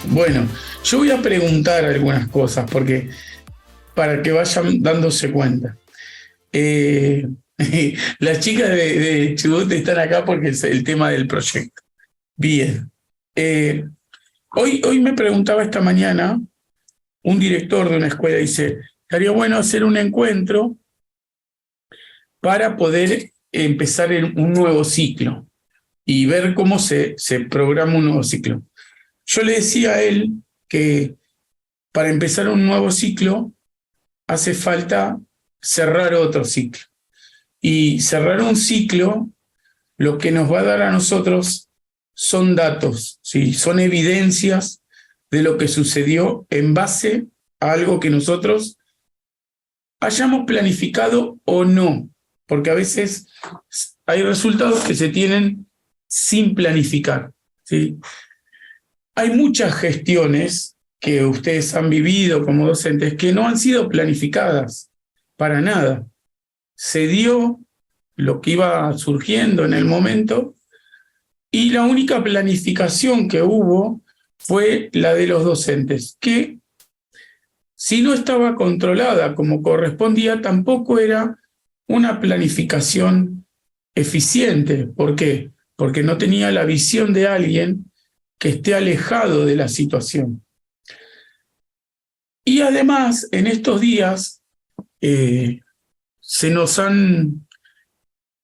Bueno, yo voy a preguntar algunas cosas porque para que vayan dándose cuenta. Eh, las chicas de Chubut están acá porque es el tema del proyecto. Bien. Eh, hoy me preguntaba esta mañana un director de una escuela, dice, estaría bueno hacer un encuentro para poder empezar un nuevo ciclo y ver cómo se programa un nuevo ciclo. Yo le decía a él que para empezar un nuevo ciclo hace falta cerrar otro ciclo. Y cerrar un ciclo lo que nos va a dar a nosotros son datos, ¿sí? Son evidencias de lo que sucedió en base a algo que nosotros hayamos planificado o no, porque a veces hay resultados que se tienen sin planificar, ¿sí? Hay muchas gestiones que ustedes han vivido como docentes que no han sido planificadas para nada. Se dio lo que iba surgiendo en el momento y la única planificación que hubo fue la de los docentes, que si no estaba controlada como correspondía, tampoco era una planificación eficiente. ¿Por qué? Porque no tenía la visión de alguien que esté alejado de la situación. Y además, en estos días se nos han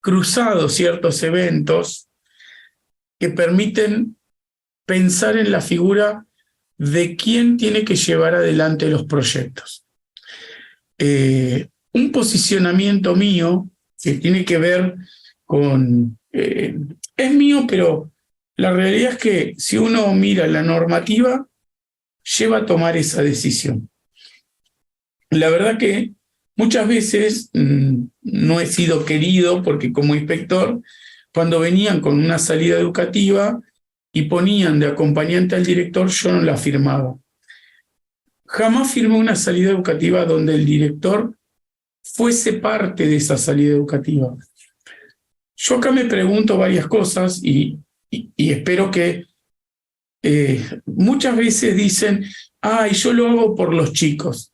cruzado ciertos eventos que permiten pensar en la figura de quién tiene que llevar adelante los proyectos. Un posicionamiento mío que tiene que ver con... es mío, pero la realidad es que si uno mira la normativa, lleva a tomar esa decisión. La verdad que muchas veces no he sido querido porque como inspector, cuando venían con una salida educativa y ponían de acompañante al director, yo no la firmaba. Jamás firmé una salida educativa donde el director fuese parte de esa salida educativa. Yo acá me pregunto varias cosas y espero que muchas veces dicen, ay, yo lo hago por los chicos.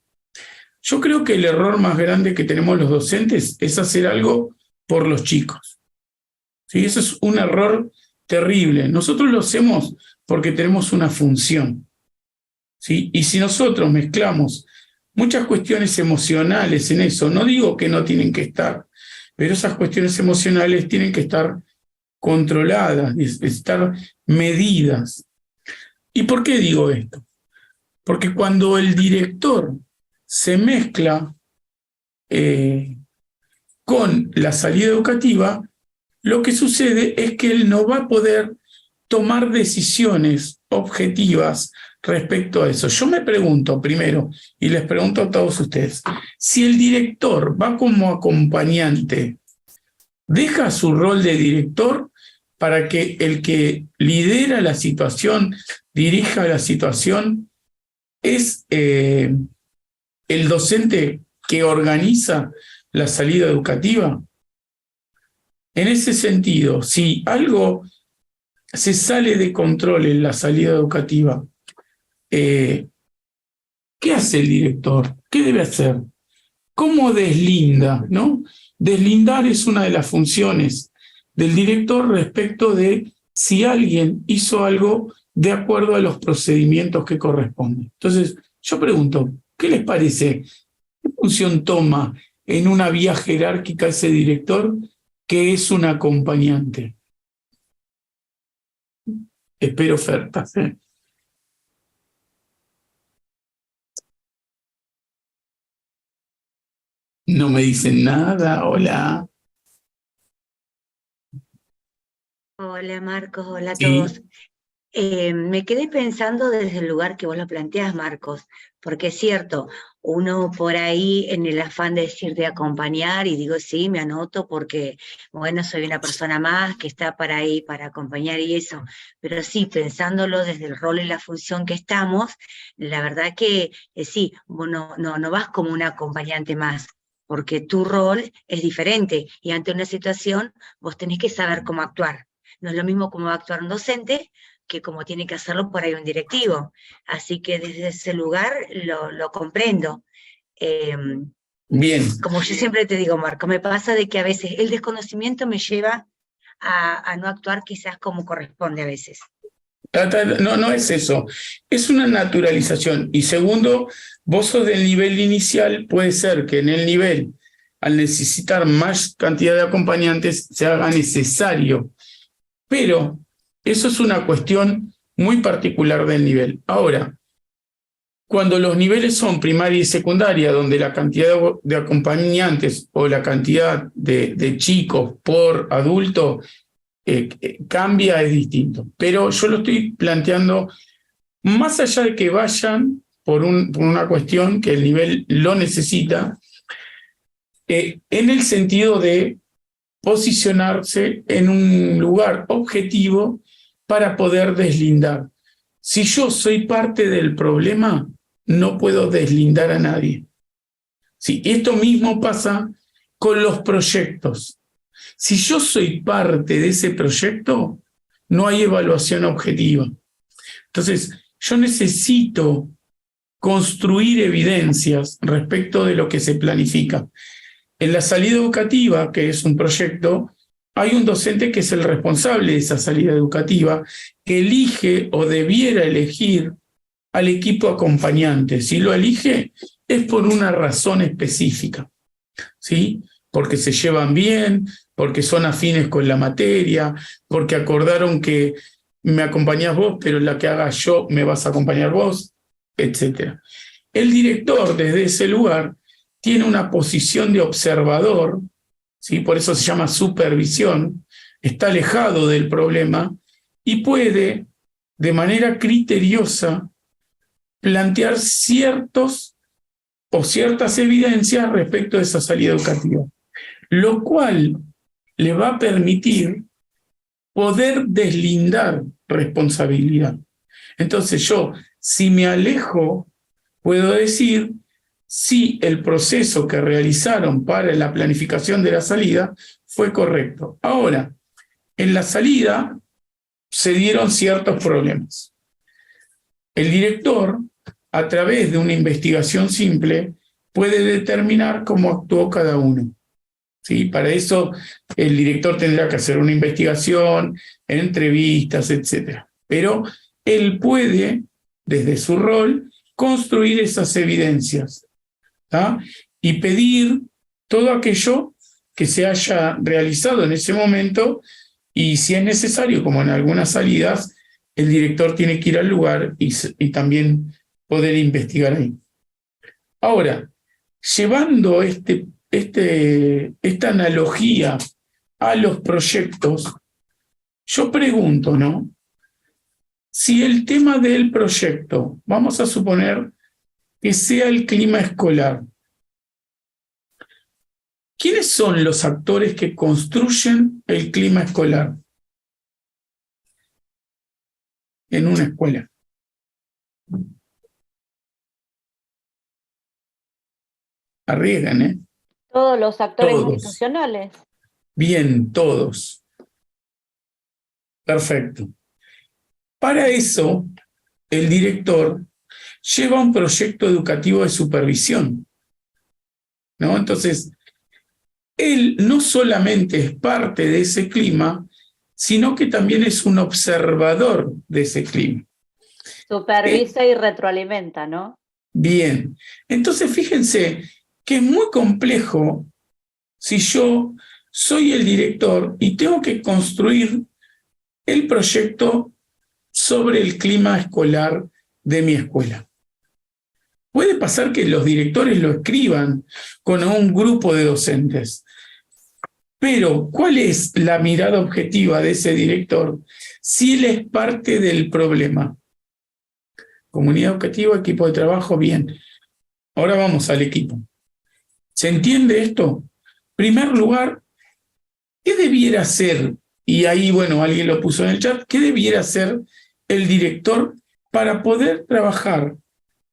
Yo creo que el error más grande que tenemos los docentes es hacer algo por los chicos. ¿Sí? Eso es un error terrible. Nosotros lo hacemos porque tenemos una función. ¿Sí? Y si nosotros mezclamos muchas cuestiones emocionales en eso, no digo que no tienen que estar, pero esas cuestiones emocionales tienen que estar controladas, estar medidas. ¿Y por qué digo esto? Porque cuando el director se mezcla con la salida educativa, lo que sucede es que él no va a poder tomar decisiones objetivas respecto a eso. Yo me pregunto primero, y les pregunto a todos ustedes, si el director va como acompañante, deja su rol de director para que el que lidera la situación, dirija la situación, es el docente que organiza la salida educativa. En ese sentido, si algo se sale de control en la salida educativa, ¿qué hace el director? ¿Qué debe hacer? ¿Cómo deslinda? ¿No? Deslindar es una de las funciones del director respecto de si alguien hizo algo de acuerdo a los procedimientos que corresponden. Entonces, yo pregunto, ¿qué les parece? ¿Qué función toma en una vía jerárquica ese director que es un acompañante? Espero ofertas. No me dicen nada, hola. Hola Marcos, hola a todos. Sí, Me quedé pensando desde el lugar que vos lo planteás, Marcos, porque es cierto, uno por ahí en el afán de decir de acompañar, y digo sí, me anoto porque, bueno, soy una persona más que está para ahí para acompañar y eso, pero sí, pensándolo desde el rol y la función que estamos, la verdad que sí, vos no vas como un acompañante más, porque tu rol es diferente y ante una situación vos tenés que saber cómo actuar. No es lo mismo cómo va a actuar un docente que como tiene que hacerlo por ahí un directivo. Así que desde ese lugar lo comprendo. Bien. Como yo siempre te digo, Marco, me pasa de que a veces el desconocimiento me lleva a no actuar quizás como corresponde a veces. No, no es eso. Es una naturalización. Y segundo, vos sos del nivel inicial, puede ser que en el nivel, al necesitar más cantidad de acompañantes, se haga necesario. Pero eso es una cuestión muy particular del nivel. Ahora, cuando los niveles son primaria y secundaria, donde la cantidad de acompañantes o la cantidad de chicos por adulto cambia, es distinto. Pero yo lo estoy planteando más allá de que vayan por una cuestión que el nivel lo necesita, en el sentido de posicionarse en un lugar objetivo para poder deslindar. Si yo soy parte del problema, no puedo deslindar a nadie. Sí, esto mismo pasa con los proyectos. Si yo soy parte de ese proyecto, no hay evaluación objetiva. Entonces, yo necesito construir evidencias respecto de lo que se planifica. En la salida educativa, que es un proyecto, hay un docente que es el responsable de esa salida educativa, que elige o debiera elegir al equipo acompañante. Si lo elige, es por una razón específica, ¿sí? Porque se llevan bien, porque son afines con la materia, porque acordaron que me acompañás vos, pero en la que haga yo me vas a acompañar vos, etc. El director, desde ese lugar, tiene una posición de observador, ¿sí? Por eso se llama supervisión, está alejado del problema y puede, de manera criteriosa, plantear ciertas evidencias respecto de esa salida educativa, lo cual le va a permitir poder deslindar responsabilidad. Entonces yo, si me alejo, puedo decir si el proceso que realizaron para la planificación de la salida fue correcto. Ahora, en la salida se dieron ciertos problemas. El director, a través de una investigación simple, puede determinar cómo actuó cada uno. ¿Sí? Para eso el director tendrá que hacer una investigación, entrevistas, etc. Pero él puede, desde su rol, construir esas evidencias, ¿tá? Y pedir todo aquello que se haya realizado en ese momento y si es necesario, como en algunas salidas, el director tiene que ir al lugar y también poder investigar ahí. Ahora, llevando esta analogía a los proyectos, yo pregunto, ¿no? Si el tema del proyecto, vamos a suponer que sea el clima escolar, ¿quiénes son los actores que construyen el clima escolar en una escuela? Arriesgan, ¿eh? Todos los actores Todos. institucionales. Bien, todos. Perfecto. Para eso, el director lleva un proyecto educativo de supervisión, ¿no? Entonces, él no solamente es parte de ese clima, sino que también es un observador de ese clima. Supervisa y retroalimenta, ¿no? Bien. Entonces, fíjense que es muy complejo si yo soy el director y tengo que construir el proyecto sobre el clima escolar de mi escuela. Puede pasar que los directores lo escriban con un grupo de docentes, pero ¿cuál es la mirada objetiva de ese director si él es parte del problema? Comunidad educativa, equipo de trabajo, bien. Ahora vamos al equipo. ¿Se entiende esto? En primer lugar, ¿qué debiera hacer? Y ahí, bueno, alguien lo puso en el chat. ¿Qué debiera hacer el director para poder trabajar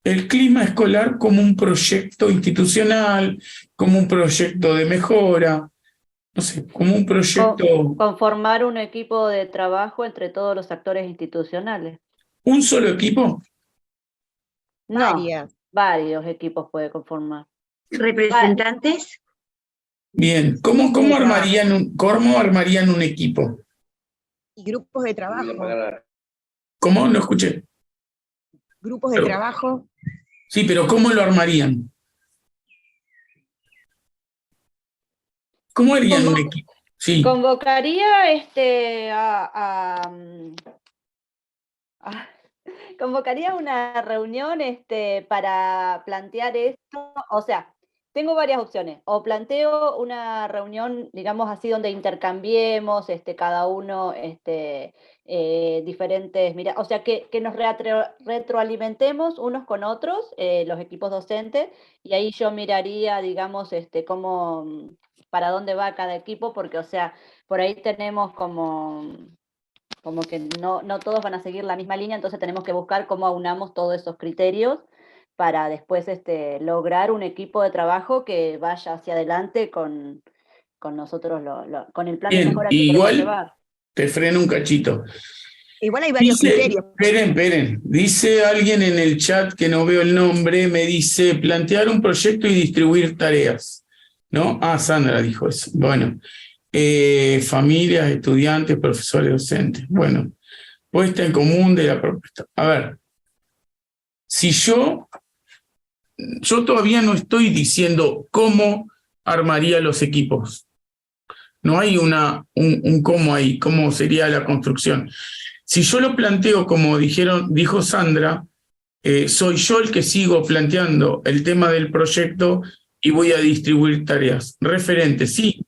el clima escolar como un proyecto institucional, como un proyecto de mejora? no sé, como un proyecto, Conformar un equipo de trabajo entre todos los actores institucionales. un solo equipo. No, Varias. varios equipos puede conformar. ¿Representantes? Bien, Sí, cómo armarían un equipo? Y grupos de trabajo. ¿Cómo? No escuché. Grupos de Pero- trabajo. Sí, pero ¿cómo lo armarían? ¿Cómo harían un equipo? Sí, Convocaría a- convocaría una reunión para plantear esto. O sea, tengo varias opciones. O planteo una reunión, digamos así, donde intercambiemos cada uno diferentes, mira, o sea, que nos retroalimentemos unos con otros, los equipos docentes, y ahí yo miraría, digamos, cómo, para dónde va cada equipo, porque, o sea, por ahí tenemos como que no todos van a seguir la misma línea, entonces tenemos que buscar cómo aunamos todos esos criterios para después lograr un equipo de trabajo que vaya hacia adelante con nosotros, con el plan de bien, mejora que y queremos igual llevar. te freno un cachito. Igual hay varios criterios. Esperen. Dice alguien en el chat que no veo el nombre, me dice plantear un proyecto y distribuir tareas. ¿No? Ah, Sandra dijo eso. Bueno, familias, estudiantes, profesores, docentes. Bueno, puesta en común de la propuesta. A ver, si yo todavía no estoy diciendo cómo armaría los equipos. No hay un cómo ahí, cómo sería la construcción. Si yo lo planteo como dijo Sandra, soy yo el que sigo planteando el tema del proyecto y voy a distribuir tareas. Referentes, sí,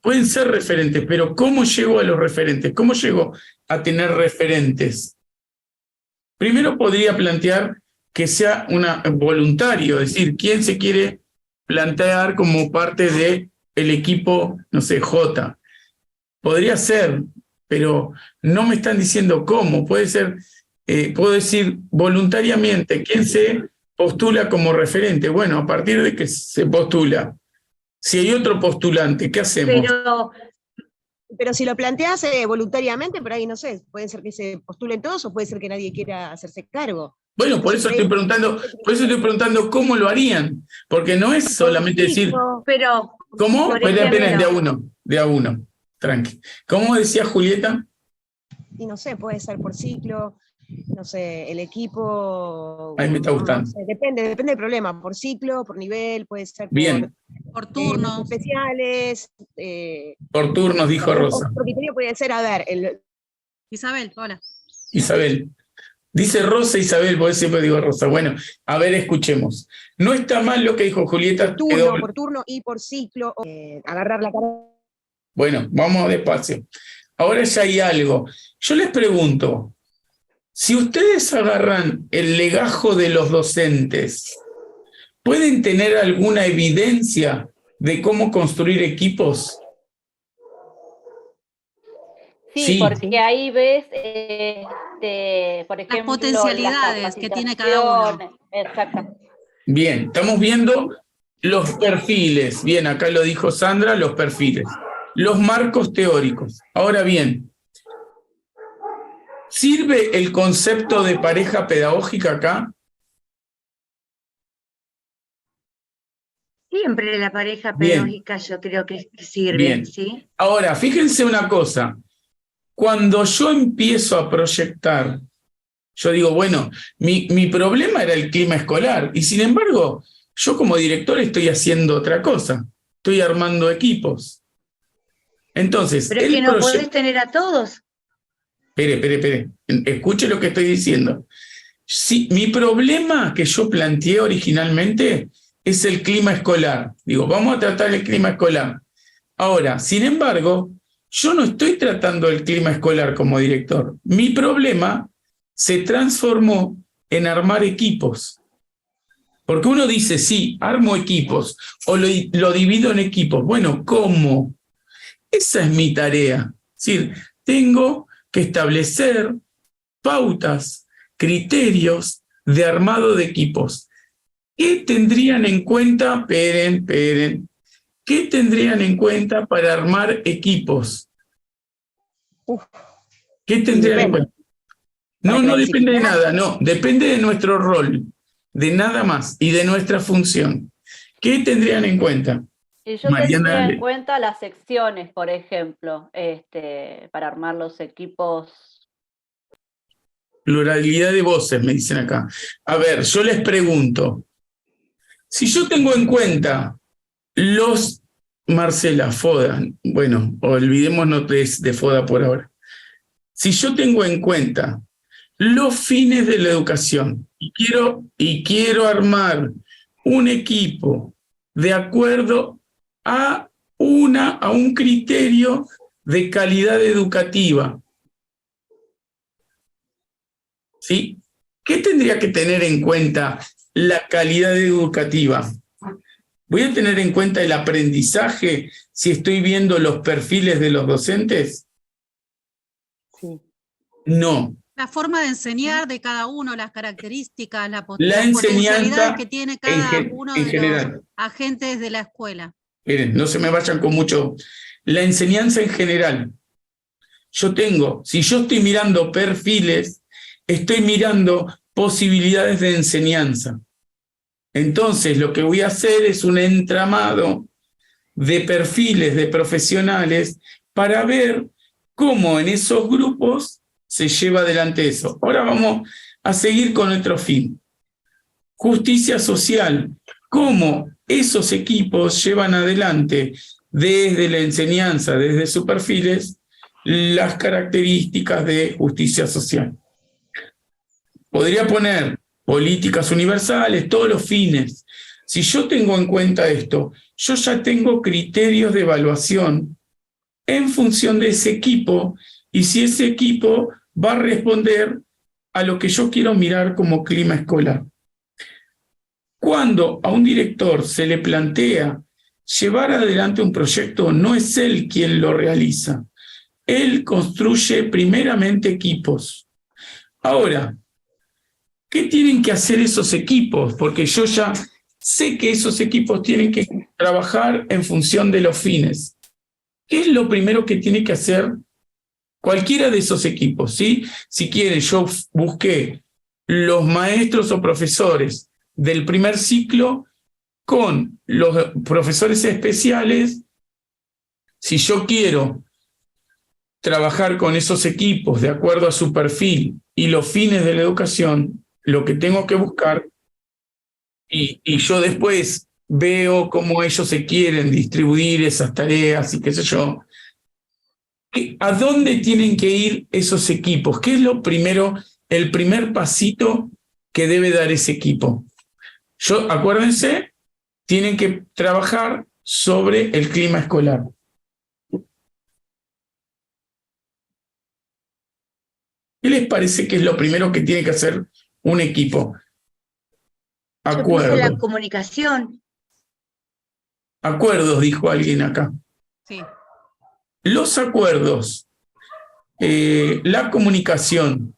pueden ser referentes, pero ¿cómo llego a los referentes? ¿Cómo llego a tener referentes? Primero podría plantear que sea voluntario, es decir, quién se quiere plantear como parte del equipo, no sé, J. Podría ser, pero no me están diciendo cómo. Puede ser, puedo decir voluntariamente, ¿quién se postula como referente? Bueno, a partir de que se postula. Si hay otro postulante, ¿qué hacemos? Pero si lo planteas voluntariamente, por ahí no sé, puede ser que se postulen todos o puede ser que nadie quiera hacerse cargo. Bueno, por eso estoy preguntando cómo lo harían, porque no es solamente decir, Pero, ¿cómo? por Esperen, ejemplo, de a uno, tranqui. ¿Cómo decía Julieta? Y no sé, puede ser por ciclo, no sé, el equipo. A mí me está gustando. No sé, depende del problema, por ciclo, por nivel, puede ser Bien, Por turnos. especiales. por turnos, dijo Rosa. Otro criterio puede ser, a ver, Isabel, hola. Isabel. Dice Rosa Isabel, porque siempre digo Rosa. Bueno, a ver, escuchemos. No está mal lo que dijo Julieta. por turno y por ciclo, agarrar la cara. Bueno, vamos despacio. Ahora ya hay algo. Yo les pregunto, si ustedes agarran el legajo de los docentes, ¿pueden tener alguna evidencia de cómo construir equipos? Sí, porque ahí ves, por ejemplo, las potencialidades que tiene cada uno. Exacto. Bien, estamos viendo los perfiles. Bien, acá lo dijo Sandra, los perfiles. Los marcos teóricos. Ahora bien, ¿sirve el concepto de pareja pedagógica acá? siempre la pareja Bien. pedagógica yo creo que sirve, Bien. ¿sí? Ahora, fíjense una cosa. Cuando yo empiezo a proyectar, yo digo, bueno, mi problema era el clima escolar, y sin embargo, yo como director estoy haciendo otra cosa, estoy armando equipos. Entonces, Pero es que no podés tener a todos. Espere, escuche lo que estoy diciendo. Sí, mi problema que yo planteé originalmente es el clima escolar. Digo, vamos a tratar el clima escolar. Ahora, sin embargo, yo no estoy tratando el clima escolar como director. Mi problema se transformó en armar equipos. Porque uno dice, sí, armo equipos o lo divido en equipos. Bueno, ¿cómo? Esa es mi tarea. Es decir, tengo que establecer pautas, criterios de armado de equipos. ¿Qué tendrían en cuenta? Esperen, ¿qué tendrían en cuenta para armar equipos? Uf, ¿Qué tendrían en depende. cuenta? Para No depende de clasificar. nada, no, depende de nuestro rol, de nada más y de nuestra función. ¿Qué tendrían en cuenta? Y yo Mariana, tendría en cuenta las secciones, por ejemplo, para armar los equipos. pluralidad de voces, me dicen acá. A ver, yo les pregunto, si yo tengo en cuenta Marcela, FODA, bueno, olvidémonos de FODA por ahora. Si yo tengo en cuenta los fines de la educación y quiero armar un equipo de acuerdo a un criterio de calidad educativa, ¿sí? ¿Qué tendría que tener en cuenta la calidad educativa? ¿Voy a tener en cuenta el aprendizaje si estoy viendo los perfiles de los docentes? Sí. No. La forma de enseñar de cada uno, las características, La las potencialidades enseñanza que tiene cada uno en de general. los agentes de la escuela. Miren, no se me vayan con mucho. La enseñanza en general. Si yo estoy mirando perfiles, estoy mirando posibilidades de enseñanza. Entonces, lo que voy a hacer es un entramado de perfiles de profesionales para ver cómo en esos grupos se lleva adelante eso. Ahora vamos a seguir con otro fin. Justicia social. Cómo esos equipos llevan adelante desde la enseñanza, desde sus perfiles, las características de justicia social. Podría poner políticas universales, todos los fines. Si yo tengo en cuenta esto, yo ya tengo criterios de evaluación en función de ese equipo y si ese equipo va a responder a lo que yo quiero mirar como clima escolar. Cuando a un director se le plantea llevar adelante un proyecto, no es él quien lo realiza. Él construye primeramente equipos. Ahora, ¿qué tienen que hacer esos equipos? Porque yo ya sé que esos equipos tienen que trabajar en función de los fines. ¿Qué es lo primero que tiene que hacer cualquiera de esos equipos? ¿Sí? Si quieren, yo busqué los maestros o profesores del primer ciclo con los profesores especiales. Si yo quiero trabajar con esos equipos de acuerdo a su perfil y los fines de la educación, lo que tengo que buscar, y yo después veo cómo ellos se quieren distribuir esas tareas y qué sé yo, ¿a dónde tienen que ir esos equipos? ¿Qué es lo primero, el primer pasito que debe dar ese equipo? Acuérdense, tienen que trabajar sobre el clima escolar. ¿Qué les parece que es lo primero que tiene que hacer un equipo? Yo pienso en la Acuerdos. comunicación. Acuerdos, dijo alguien acá. Sí. Los acuerdos, la comunicación,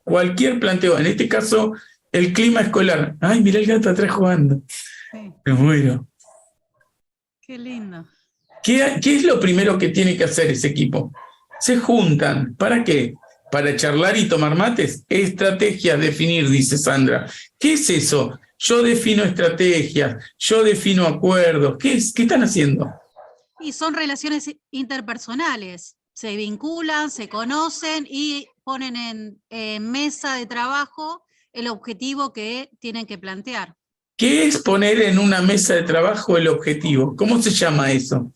cualquier planteo, en este caso, el clima escolar. Ay, mirá el gato atrás jugando. Sí. Me muero. Qué lindo. ¿Qué es lo primero que tiene que hacer ese equipo? Se juntan. ¿Para qué? ¿Para charlar y tomar mates? Estrategias, definir, dice Sandra. ¿Qué es eso? Yo defino estrategias, yo defino acuerdos. ¿Qué están haciendo? Y son relaciones interpersonales. Se vinculan, se conocen y ponen en mesa de trabajo el objetivo que tienen que plantear. ¿Qué es poner en una mesa de trabajo el objetivo? ¿Cómo se llama eso?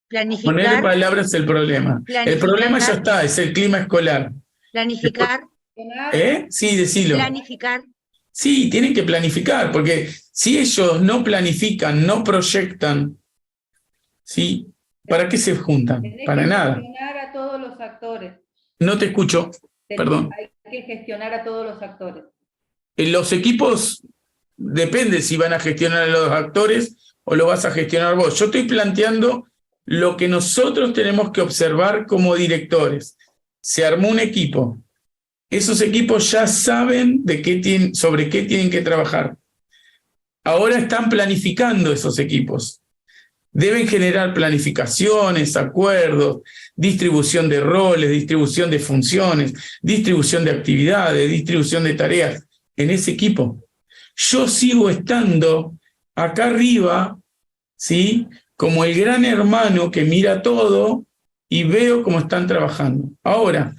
Planificar. Poner palabras el problema. El problema ya está, es el clima escolar. Planificar. Sí, decilo. Planificar. Sí, tienen que planificar, porque si ellos no planifican, no proyectan, ¿sí? ¿Para qué se juntan? Para nada. Hay que gestionar a todos los actores. No te escucho, perdón. Hay que gestionar a todos los actores. En los equipos depende si van a gestionar a los actores o lo vas a gestionar vos. Yo estoy planteando lo que nosotros tenemos que observar como directores. Se armó un equipo. Esos equipos ya saben sobre qué tienen que trabajar. ahora están planificando esos equipos. Deben generar planificaciones, acuerdos, distribución de roles, distribución de funciones, distribución de actividades, distribución de tareas en ese equipo. Yo sigo estando acá arriba, ¿sí?, como el gran hermano que mira todo y veo cómo están trabajando. Ahora,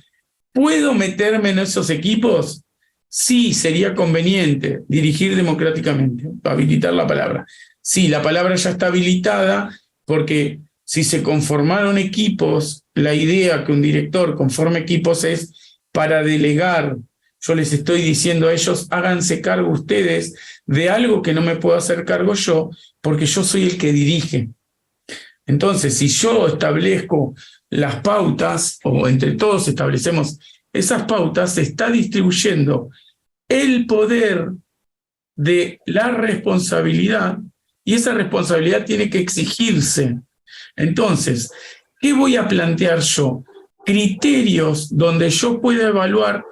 ¿puedo meterme en esos equipos? Sí, sería conveniente dirigir democráticamente, habilitar la palabra. Sí, la palabra ya está habilitada porque si se conformaron equipos, la idea que un director conforme equipos es para delegar. Yo les estoy diciendo a ellos, háganse cargo ustedes de algo que no me puedo hacer cargo yo, porque yo soy el que dirige. Entonces, si yo establezco las pautas, o entre todos establecemos esas pautas, se está distribuyendo el poder de la responsabilidad, y esa responsabilidad tiene que exigirse. Entonces, ¿qué voy a plantear yo? Criterios donde yo pueda evaluar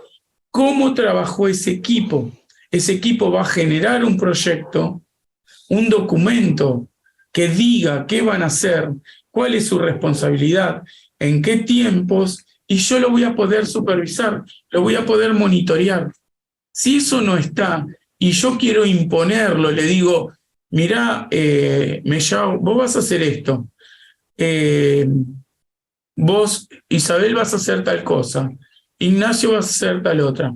cómo trabajó ese equipo. Ese equipo va a generar un proyecto, un documento que diga qué van a hacer, cuál es su responsabilidad, en qué tiempos, y yo lo voy a poder supervisar, lo voy a poder monitorear. Si eso no está, y yo quiero imponerlo, le digo, mirá, Mellao, vos vas a hacer esto, vos, Isabel, vas a hacer tal cosa, Ignacio vas a hacer tal otra.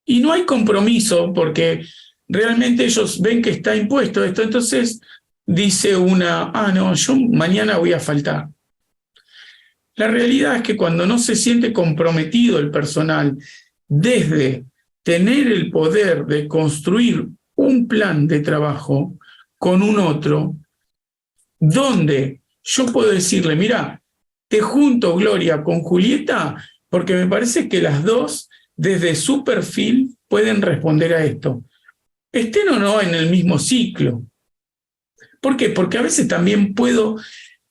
Y no hay compromiso porque realmente ellos ven que está impuesto esto, entonces dice una, no, yo mañana voy a faltar. La realidad es que cuando no se siente comprometido el personal desde tener el poder de construir un plan de trabajo con un otro, donde yo puedo decirle, mira, te junto, Gloria, con Julieta, porque me parece que las dos, desde su perfil, pueden responder a esto. Estén o no en el mismo ciclo. ¿Por qué? Porque a veces también puedo,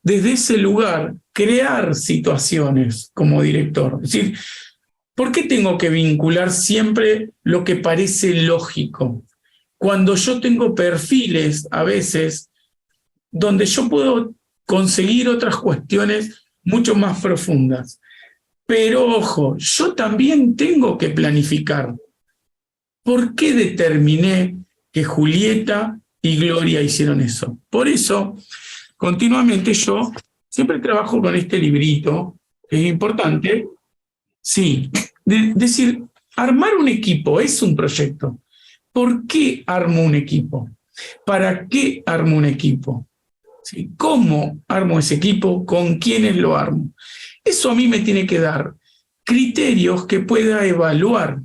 desde ese lugar, crear situaciones como director. Es decir, ¿por qué tengo que vincular siempre lo que parece lógico? Cuando yo tengo perfiles, a veces, donde yo puedo conseguir otras cuestiones mucho más profundas. Pero ojo, yo también tengo que planificar. ¿Por qué determiné que Julieta y Gloria hicieron eso? Por eso, continuamente yo siempre trabajo con este librito, que es importante. Sí, decir, armar un equipo es un proyecto. ¿Por qué armo un equipo? ¿Para qué armo un equipo? ¿Sí? ¿Cómo armo ese equipo? ¿Con quiénes lo armo? Eso a mí me tiene que dar criterios que pueda evaluar.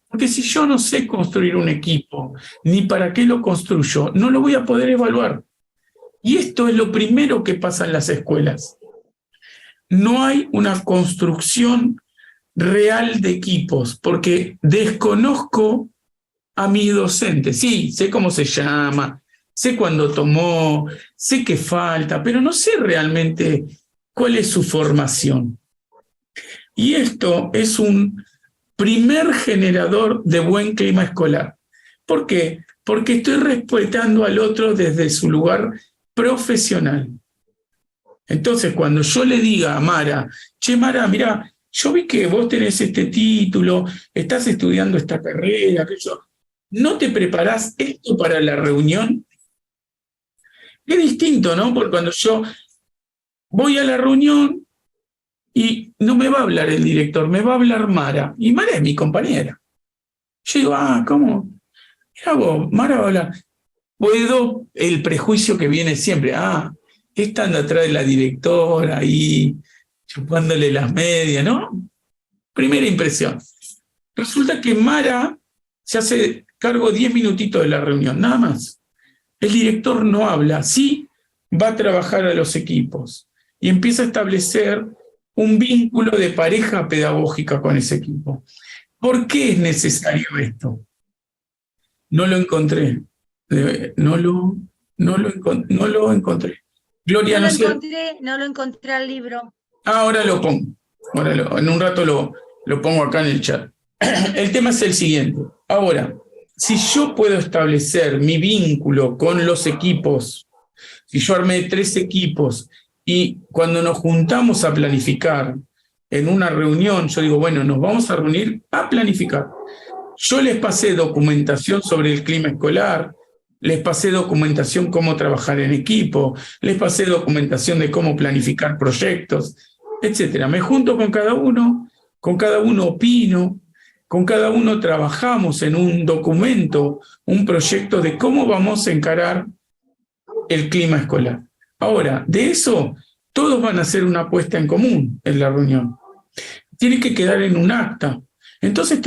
Porque si yo no sé construir un equipo, ni para qué lo construyo, no lo voy a poder evaluar. Y esto es lo primero que pasa en las escuelas. No hay una construcción real de equipos, porque desconozco a mi docente. Sí, sé cómo se llama, sé cuándo tomó, sé qué falta, pero no sé realmente cuál es su formación. Y esto es un primer generador de buen clima escolar. ¿Por qué? Porque estoy respetando al otro desde su lugar profesional. Entonces, cuando yo le diga a Mara, che, Mara, mirá, yo vi que vos tenés este título, estás estudiando esta carrera, aquello, ¿no te preparás esto para la reunión? Es distinto, ¿no? Porque cuando yo voy a la reunión y no me va a hablar el director, me va a hablar Mara, y Mara es mi compañera. Yo digo, ¿cómo? Mirá vos, Mara va a hablar. Puedo, el prejuicio que viene siempre, esta anda atrás de la directora ahí, chupándole las medias, ¿no? Primera impresión. Resulta que Mara se hace cargo 10 minutitos de la reunión, nada más. El director no habla, sí va a trabajar a los equipos y empieza a establecer un vínculo de pareja pedagógica con ese equipo. ¿Por qué es necesario esto? No lo encontré. No lo encontré. Gloria, No lo encontré al libro. Ahora lo pongo. En un rato lo pongo acá en el chat. El tema es el siguiente. Ahora, si yo puedo establecer mi vínculo con los equipos, si yo armé 3 equipos y cuando nos juntamos a planificar en una reunión, yo digo, bueno, nos vamos a reunir a planificar. Yo les pasé documentación sobre el clima escolar, les pasé documentación cómo trabajar en equipo, les pasé documentación de cómo planificar proyectos, etcétera. Me junto con cada uno opino, con cada uno trabajamos en un documento, un proyecto de cómo vamos a encarar el clima escolar. Ahora, de eso, todos van a hacer una apuesta en común en la reunión. Tiene que quedar en un acta. Entonces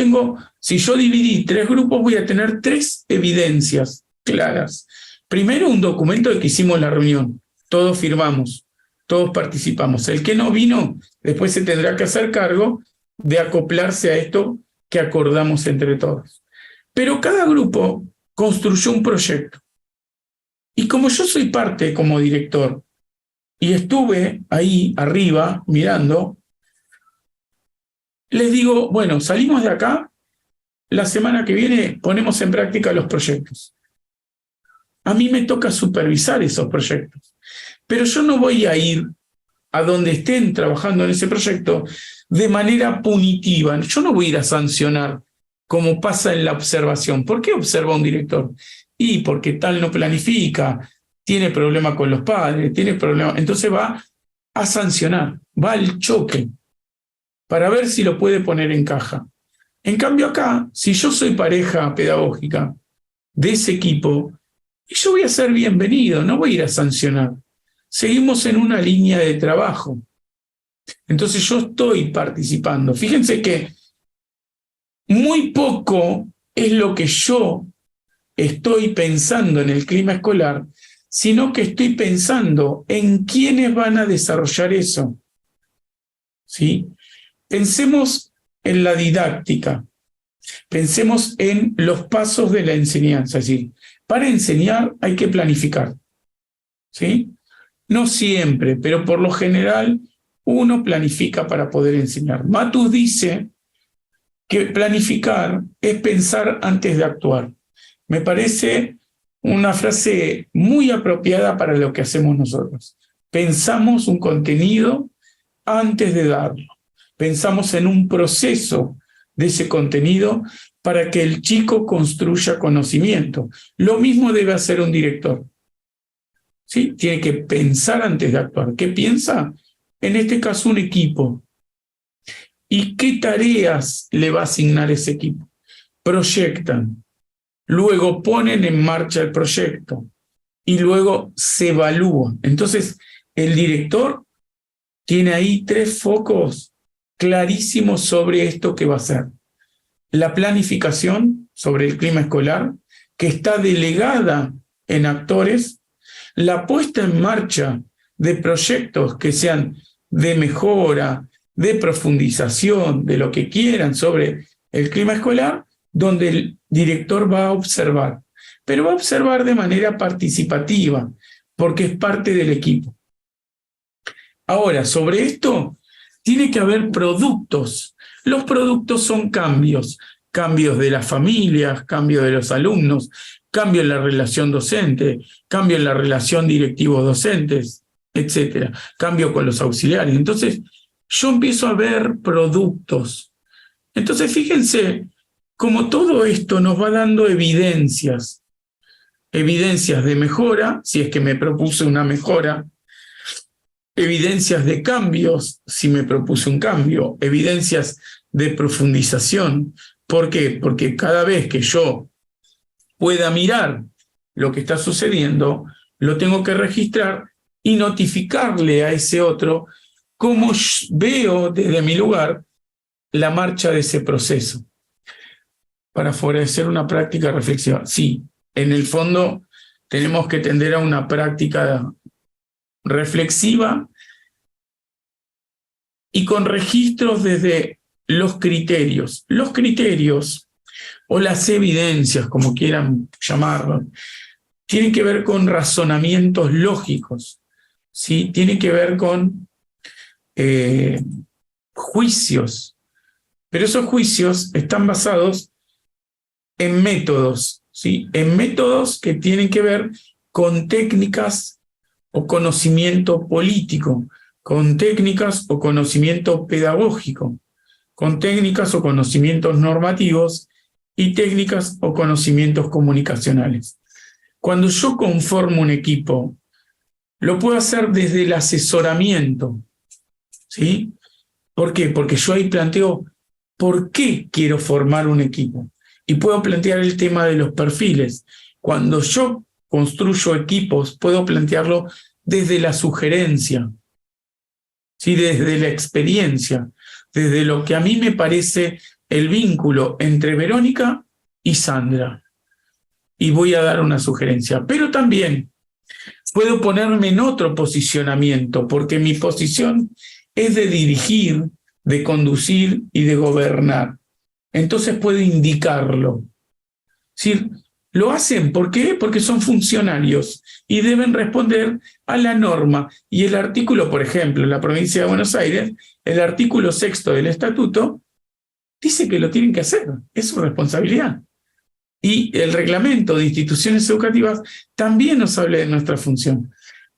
si yo dividí 3 grupos, voy a tener 3 evidencias claras. Primero, un documento de que hicimos la reunión. Todos firmamos, todos participamos. El que no vino, después se tendrá que hacer cargo de acoplarse a esto que acordamos entre todos. Pero cada grupo construyó un proyecto. Y como yo soy parte como director, y estuve ahí arriba mirando, les digo, bueno, salimos de acá, la semana que viene ponemos en práctica los proyectos. A mí me toca supervisar esos proyectos, pero yo no voy a ir a donde estén trabajando en ese proyecto de manera punitiva. Yo no voy a ir a sancionar como pasa en la observación. ¿Por qué observa un director? Y porque tal no planifica, tiene problema con los padres, tiene problema. Entonces va a sancionar, va al choque para ver si lo puede poner en caja. En cambio acá, si yo soy pareja pedagógica de ese equipo, yo voy a ser bienvenido, no voy a ir a sancionar. Seguimos en una línea de trabajo. Entonces yo estoy participando. Fíjense que muy poco es lo que yo estoy pensando en el clima escolar, sino que estoy pensando en quiénes van a desarrollar eso. ¿Sí? Pensemos en la didáctica, pensemos en los pasos de la enseñanza. Es decir, para enseñar hay que planificar. ¿Sí? No siempre, pero por lo general uno planifica para poder enseñar. Matus dice que planificar es pensar antes de actuar. Me parece una frase muy apropiada para lo que hacemos nosotros. Pensamos un contenido antes de darlo. Pensamos en un proceso de ese contenido para que el chico construya conocimiento. Lo mismo debe hacer un director. ¿Sí? Tiene que pensar antes de actuar. ¿Qué piensa? En este caso, un equipo. ¿Y qué tareas le va a asignar ese equipo? Proyectan, luego ponen en marcha el proyecto y luego se evalúa. Entonces, el director tiene ahí 3 focos clarísimos sobre esto que va a hacer. La planificación sobre el clima escolar, que está delegada en actores, la puesta en marcha de proyectos que sean de mejora, de profundización, de lo que quieran sobre el clima escolar, donde el director va a observar, pero va a observar de manera participativa, porque es parte del equipo. Ahora, sobre esto, tiene que haber productos. Los productos son cambios de las familias, cambios de los alumnos, cambio en la relación docente, cambio en la relación directivos-docentes, etcétera, cambio con los auxiliares. Entonces, yo empiezo a ver productos. Entonces, fíjense cómo todo esto nos va dando evidencias de mejora, si es que me propuse una mejora, evidencias de cambios, si me propuse un cambio, evidencias de profundización. ¿Por qué? Porque cada vez que yo pueda mirar lo que está sucediendo, lo tengo que registrar y notificarle a ese otro cómo veo desde mi lugar la marcha de ese proceso, para favorecer una práctica reflexiva. Sí, en el fondo tenemos que tender a una práctica reflexiva y con registros desde los criterios. Los criterios o las evidencias, como quieran llamarlo, tienen que ver con razonamientos lógicos, ¿sí? Tienen que ver con juicios, pero esos juicios están basados en métodos, ¿sí? En métodos que tienen que ver con técnicas o conocimiento político, con técnicas o conocimiento pedagógico, con técnicas o conocimientos normativos y técnicas o conocimientos comunicacionales. Cuando yo conformo un equipo, lo puedo hacer desde el asesoramiento, ¿sí? ¿Por qué? Porque yo ahí planteo por qué quiero formar un equipo. Y puedo plantear el tema de los perfiles. Cuando yo construyo equipos, puedo plantearlo desde la sugerencia, ¿sí? Desde la experiencia, desde lo que a mí me parece el vínculo entre Verónica y Sandra. Y voy a dar una sugerencia. Pero también puedo ponerme en otro posicionamiento, porque mi posición es de dirigir, de conducir y de gobernar. Entonces puedo indicarlo. ¿Sí? Lo hacen, ¿por qué? Porque son funcionarios y deben responder a la norma. Y el artículo, por ejemplo, en la provincia de Buenos Aires, el artículo 6º del estatuto dice que lo tienen que hacer, es su responsabilidad. Y el reglamento de instituciones educativas también nos habla de nuestra función.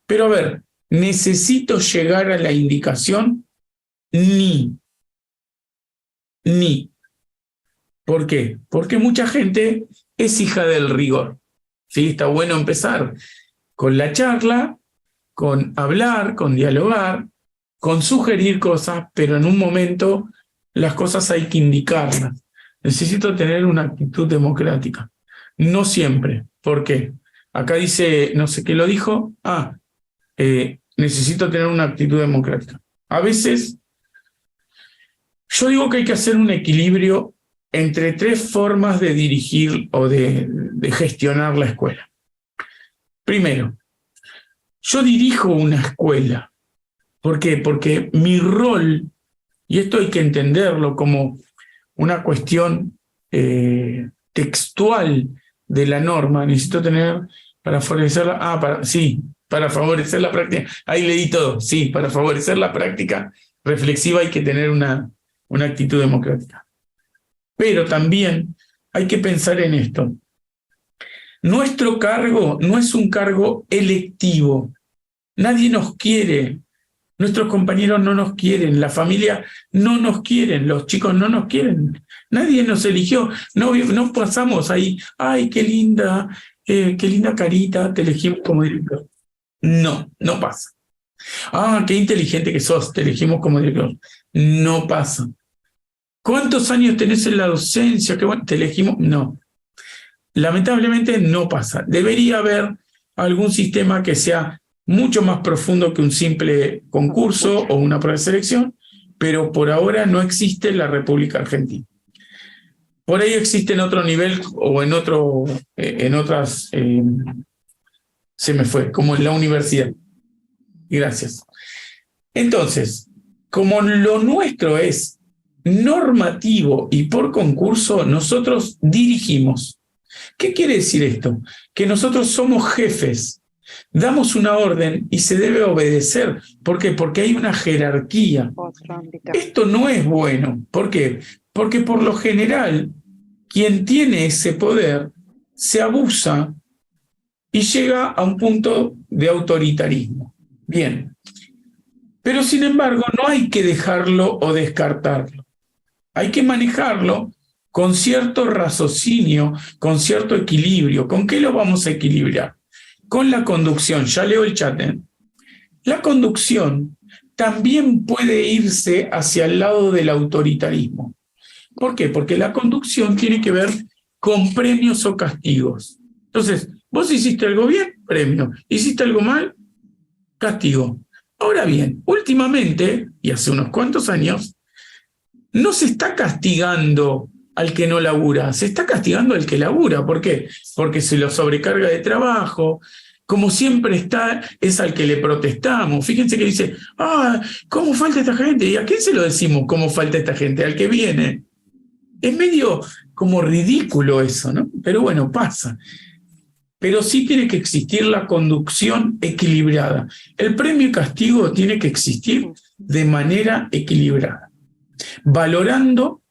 Pero a ver, ¿necesito llegar a la indicación? Ni. ¿Por qué? Porque mucha gente es hija del rigor. ¿Sí? Está bueno empezar con la charla, con hablar, con dialogar, con sugerir cosas, pero en un momento las cosas hay que indicarlas. Necesito tener una actitud democrática. No siempre. ¿Por qué? Acá dice, no sé qué lo dijo. Necesito tener una actitud democrática. A veces, yo digo que hay que hacer un equilibrio entre 3 formas de dirigir o de gestionar la escuela. Primero, yo dirijo una escuela. ¿Por qué? Porque mi rol, y esto hay que entenderlo como una cuestión textual de la norma, necesito tener para favorecerla, para favorecer la práctica, ahí leí todo, sí, para favorecer la práctica reflexiva hay que tener una actitud democrática. Pero también hay que pensar en esto. Nuestro cargo no es un cargo electivo, nadie nos quiere. Nuestros compañeros no nos quieren, la familia no nos quieren, los chicos no nos quieren. Nadie nos eligió, no pasamos ahí, ¡ay, qué linda carita, te elegimos como director! No pasa. ¡Ah, qué inteligente que sos, te elegimos como director! No pasa. ¿Cuántos años tenés en la docencia? ¿Qué bueno, te elegimos? No. Lamentablemente no pasa. Debería haber algún sistema que sea mucho más profundo que un simple concurso o una prueba de selección, pero por ahora no existe en la República Argentina. Por ahí existe en otro nivel o en otras, se me fue, como en la universidad. Gracias. Entonces, como lo nuestro es normativo y por concurso, nosotros dirigimos. ¿Qué quiere decir esto? Que nosotros somos jefes. Damos una orden y se debe obedecer. ¿Por qué? Porque hay una jerarquía. Esto no es bueno. ¿Por qué? Porque por lo general, quien tiene ese poder se abusa y llega a un punto de autoritarismo. Bien. Pero sin embargo, no hay que dejarlo o descartarlo. Hay que manejarlo con cierto raciocinio, con cierto equilibrio. ¿Con qué lo vamos a equilibrar? Con la conducción, ya leo el chat. La conducción también puede irse hacia el lado del autoritarismo. ¿Por qué? Porque la conducción tiene que ver con premios o castigos. Entonces, vos hiciste algo bien, premio. Hiciste algo mal, castigo. Ahora bien, últimamente, y hace unos cuantos años, no se está castigando al que no labura, se está castigando al que labura. ¿Por qué? Porque se lo sobrecarga de trabajo. Como siempre está, es al que le protestamos. Fíjense que dice, ¿cómo falta esta gente? ¿Y a quién se lo decimos cómo falta esta gente? Al que viene. Es medio como ridículo eso, ¿no? Pero bueno, pasa. Pero sí tiene que existir la conducción equilibrada. El premio y castigo tiene que existir de manera equilibrada, valorando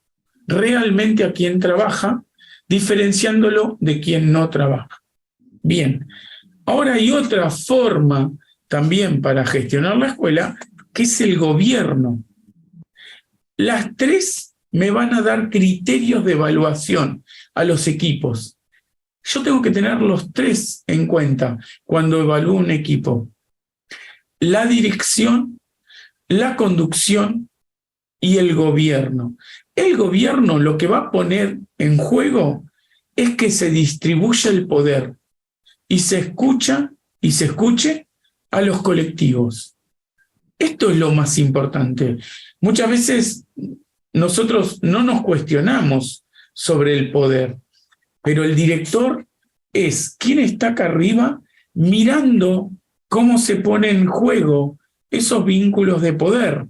realmente a quien trabaja, diferenciándolo de quien no trabaja. Bien, ahora hay otra forma también para gestionar la escuela, que es el gobierno. Las tres me van a dar criterios de evaluación a los equipos. Yo tengo que tener los tres en cuenta cuando evalúo un equipo: la dirección, la conducción y el gobierno. El gobierno lo que va a poner en juego es que se distribuya el poder y se escuche a los colectivos. Esto es lo más importante. Muchas veces nosotros no nos cuestionamos sobre el poder, pero el director es quien está acá arriba mirando cómo se pone en juego esos vínculos de poder.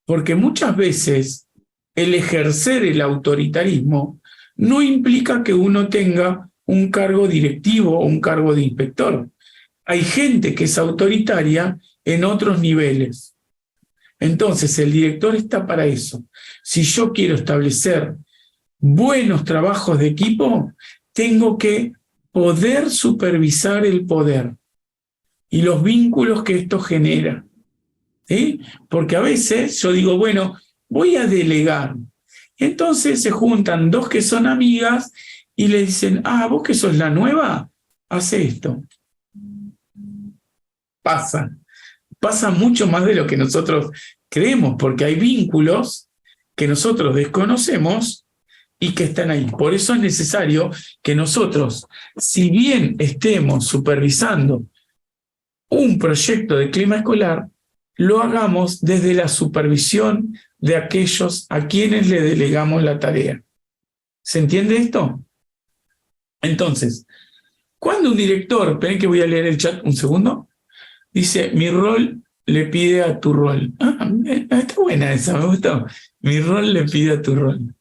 Porque muchas veces el ejercer el autoritarismo no implica que uno tenga un cargo directivo o un cargo de inspector. Hay gente que es autoritaria en otros niveles. Entonces, el director está para eso. Si yo quiero establecer buenos trabajos de equipo, tengo que poder supervisar el poder y los vínculos que esto genera. ¿Sí? Porque a veces yo digo, bueno, voy a delegar. Entonces se juntan dos que son amigas y le dicen, vos que sos la nueva, hace esto. Pasa mucho más de lo que nosotros creemos, porque hay vínculos que nosotros desconocemos y que están ahí. Por eso es necesario que nosotros, si bien estemos supervisando un proyecto de clima escolar, lo hagamos desde la supervisión de aquellos a quienes le delegamos la tarea. ¿Se entiende esto? Entonces, cuando un director, esperen que voy a leer el chat un segundo, dice, mi rol le pide a tu rol. Está buena esa, me gustó. Mi rol le pide a tu rol.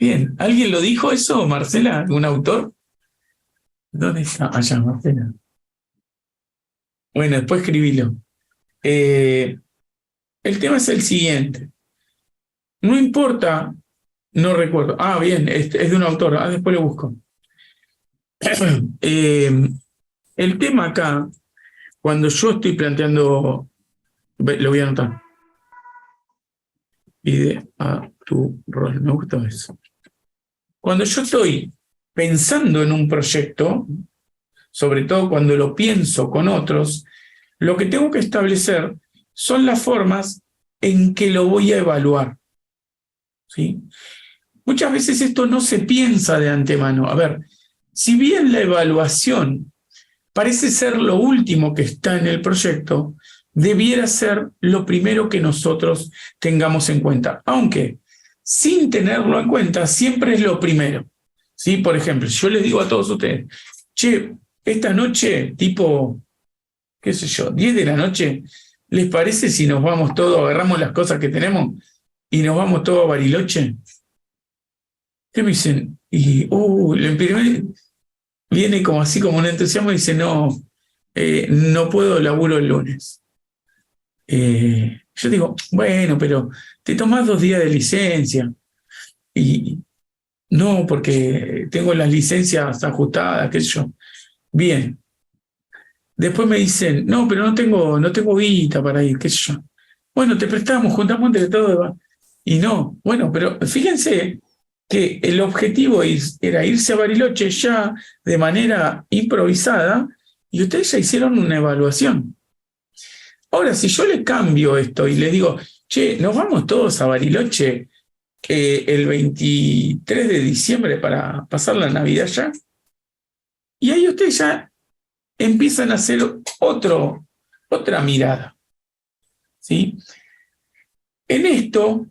Bien, ¿alguien lo dijo eso, Marcela? ¿Algún autor? ¿Dónde está? Allá, Marcela. Bueno, después escribilo. El tema es el siguiente. No importa, no recuerdo. Bien, es de un autor. Después lo busco. El tema acá, cuando yo estoy planteando, lo voy a anotar. Pide a tu rol. Me gustó eso. Cuando yo estoy pensando en un proyecto, sobre todo cuando lo pienso con otros, lo que tengo que establecer son las formas en que lo voy a evaluar. ¿Sí? Muchas veces esto no se piensa de antemano. A ver, si bien la evaluación parece ser lo último que está en el proyecto, debiera ser lo primero que nosotros tengamos en cuenta. Aunque, sin tenerlo en cuenta, siempre es lo primero. ¿Sí? Por ejemplo, yo les digo a todos ustedes, che, esta noche, tipo, qué sé yo, 10 de la noche, ¿les parece si nos vamos todos, agarramos las cosas que tenemos y nos vamos todos a Bariloche? ¿Qué me dicen? Y, el primer viene como así, como un entusiasmo y dice, no puedo, laburo el lunes. Yo digo, bueno, pero te tomás 2 días de licencia. Y no, porque tengo las licencias ajustadas, qué sé yo. Bien. Después me dicen, no, pero no tengo guita para ir, qué sé yo. Bueno, te prestamos, juntamos entre todos. Y no, bueno, pero fíjense que el objetivo era irse a Bariloche ya de manera improvisada y ustedes ya hicieron una evaluación. Ahora, si yo le cambio esto y les digo, che, nos vamos todos a Bariloche el 23 de diciembre para pasar la Navidad ya, y ahí ustedes ya empiezan a hacer otra mirada. ¿Sí? En esto,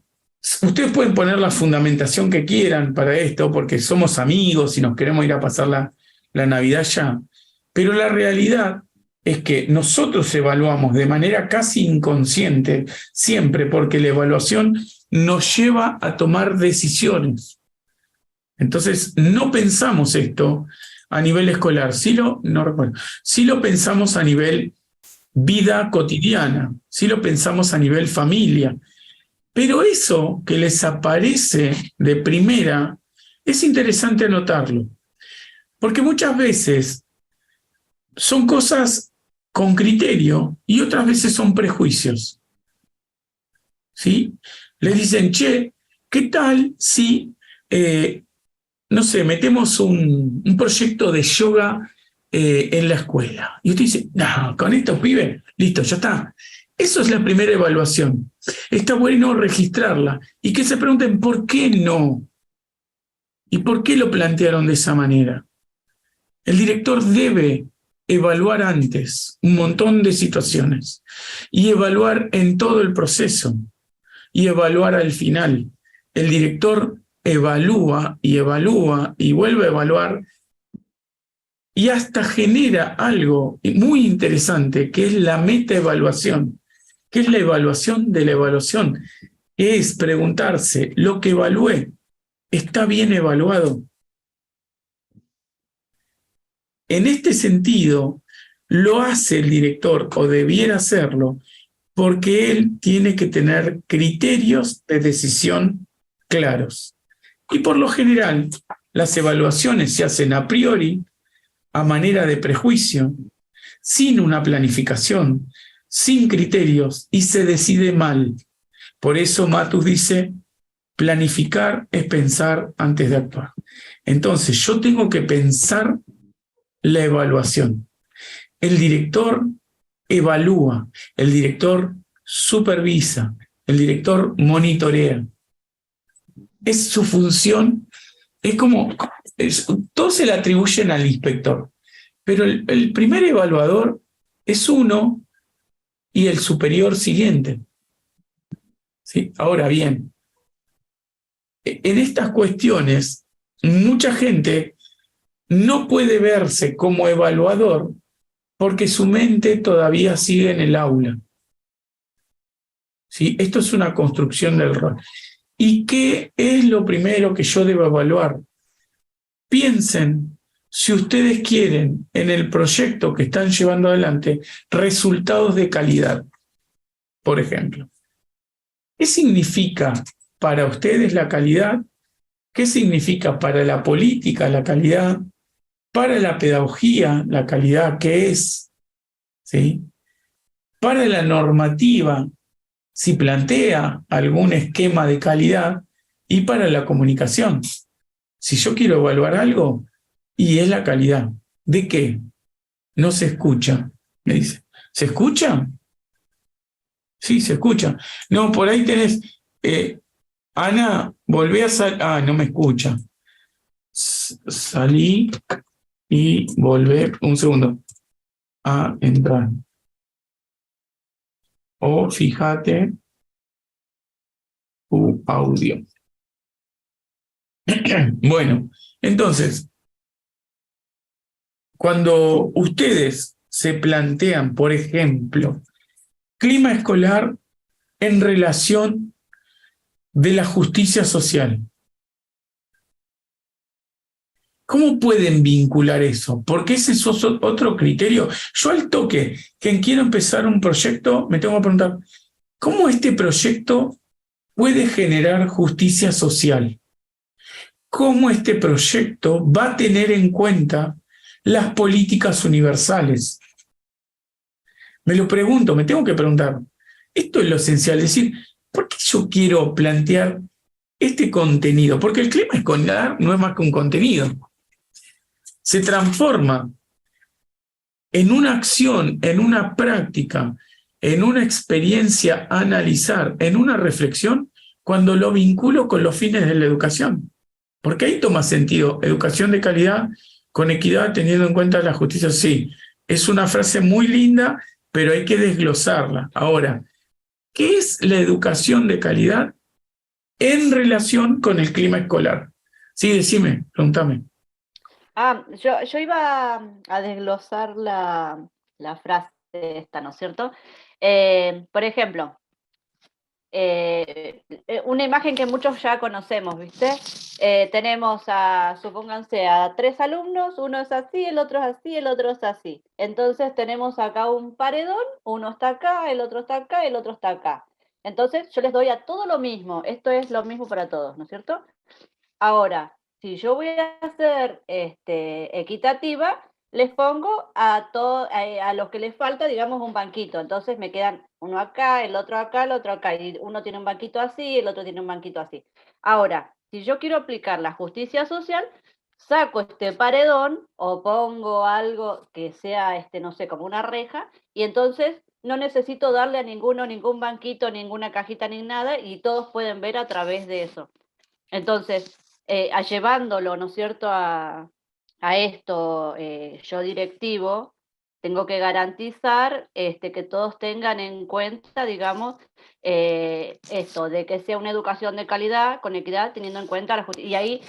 ustedes pueden poner la fundamentación que quieran para esto, porque somos amigos y nos queremos ir a pasar la Navidad ya, pero la realidad es que nosotros evaluamos de manera casi inconsciente siempre, porque la evaluación nos lleva a tomar decisiones. Entonces, no pensamos esto a nivel escolar, sí lo pensamos a nivel vida cotidiana, sí lo pensamos a nivel familia, pero eso que les aparece de primera Es interesante anotarlo, porque muchas veces son cosas con criterio y otras veces son prejuicios. ¿Sí? Les dicen, che, ¿qué tal si, no sé, metemos un proyecto de yoga en la escuela? Y usted dice, no, con estos pibes, listo, ya está. Eso es la primera evaluación. Está bueno registrarla y que se pregunten por qué no y por qué lo plantearon de esa manera. El director debe evaluar antes un montón de situaciones y evaluar en todo el proceso y evaluar al final. El director evalúa y vuelve a evaluar y hasta genera algo muy interesante que es la metaevaluación, que es la evaluación de la evaluación, que es preguntarse, ¿lo que evalué está bien evaluado? En este sentido, lo hace el director, o debiera hacerlo, porque él tiene que tener criterios de decisión claros. Y por lo general, las evaluaciones se hacen a priori, a manera de prejuicio, sin una planificación, sin criterios, y se decide mal. Por eso Matus dice, planificar es pensar antes de actuar. Entonces, yo tengo que pensar la evaluación. El director evalúa, el director supervisa, el director monitorea. Es su función, es como, todos se le atribuyen al inspector, pero el primer evaluador es uno y el superior siguiente. ¿Sí? Ahora bien, en estas cuestiones, mucha gente no puede verse como evaluador porque su mente todavía sigue en el aula. ¿Sí? Esto es una construcción del rol. ¿Y qué es lo primero que yo debo evaluar? Piensen si ustedes quieren en el proyecto que están llevando adelante resultados de calidad, por ejemplo. ¿Qué significa para ustedes la calidad? ¿Qué significa para la política la calidad? Para la pedagogía la calidad, ¿qué es? ¿Sí? Para la normativa, si plantea algún esquema de calidad, y para la comunicación. Si yo quiero evaluar algo, y es la calidad. ¿De qué? No se escucha, me dice. ¿Se escucha? Sí, se escucha. No, por ahí tenés, Ana, volvé a salir. Ah, no me escucha. Salí y volvé, un segundo, a entrar. O fíjate tu audio. Bueno, entonces, cuando ustedes se plantean, por ejemplo, clima escolar en relación de la justicia social, ¿cómo pueden vincular eso? Porque ese es otro criterio. Yo al toque, que quiero empezar un proyecto, me tengo que preguntar, ¿cómo este proyecto puede generar justicia social? ¿Cómo este proyecto va a tener en cuenta las políticas universales? Me lo pregunto, me tengo que preguntar. Esto es lo esencial, es decir, ¿por qué yo quiero plantear este contenido? Porque el clima escolar no es más que un contenido. Se transforma en una acción, en una práctica, en una experiencia a analizar, en una reflexión, cuando lo vinculo con los fines de la educación. Porque ahí toma sentido, educación de calidad con equidad teniendo en cuenta la justicia. Sí, es una frase muy linda, pero hay que desglosarla. Ahora, ¿qué es la educación de calidad en relación con el clima escolar? Sí, decime, pregúntame. Yo iba a desglosar la frase esta, ¿no es cierto? Por ejemplo, una imagen que muchos ya conocemos, ¿viste? Tenemos supónganse, a 3 alumnos, uno es así, el otro es así, el otro es así. Entonces tenemos acá un paredón, uno está acá, el otro está acá, el otro está acá. Entonces yo les doy a todo lo mismo, esto es lo mismo para todos, ¿no es cierto? Ahora, si yo voy a ser equitativa, les pongo a los que les falta, digamos, un banquito. Entonces me quedan uno acá, el otro acá, y uno tiene un banquito así, el otro tiene un banquito así. Ahora, si yo quiero aplicar la justicia social, saco este paredón o pongo algo que sea, no sé, como una reja, y entonces no necesito darle a ninguno ningún banquito, ninguna cajita, ni nada, y todos pueden ver a través de eso. Entonces, llevándolo, ¿no es cierto?, a esto, yo directivo, tengo que garantizar que todos tengan en cuenta, digamos, esto, de que sea una educación de calidad, con equidad, teniendo en cuenta la justicia. Y ahí,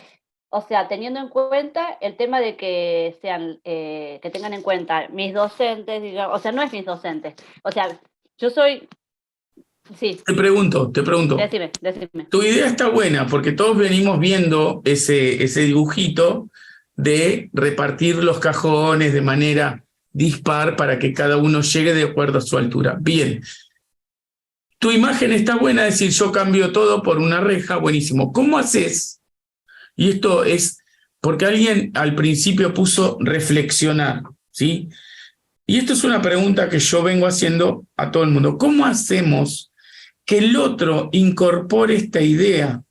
o sea, teniendo en cuenta el tema de que sean, que tengan en cuenta mis docentes, digamos, o sea, no es mis docentes, o sea, yo soy, sí, Te pregunto, decime. tu idea está buena porque todos venimos viendo ese dibujito de repartir los cajones de manera dispar para que cada uno llegue de acuerdo a su altura. Bien, tu imagen está buena, decir yo cambio todo por una reja, buenísimo. ¿Cómo haces? Y esto es porque alguien al principio puso reflexionar, ¿sí? Y esto es una pregunta que yo vengo haciendo a todo el mundo. ¿Cómo hacemos que el otro incorpore esta idea?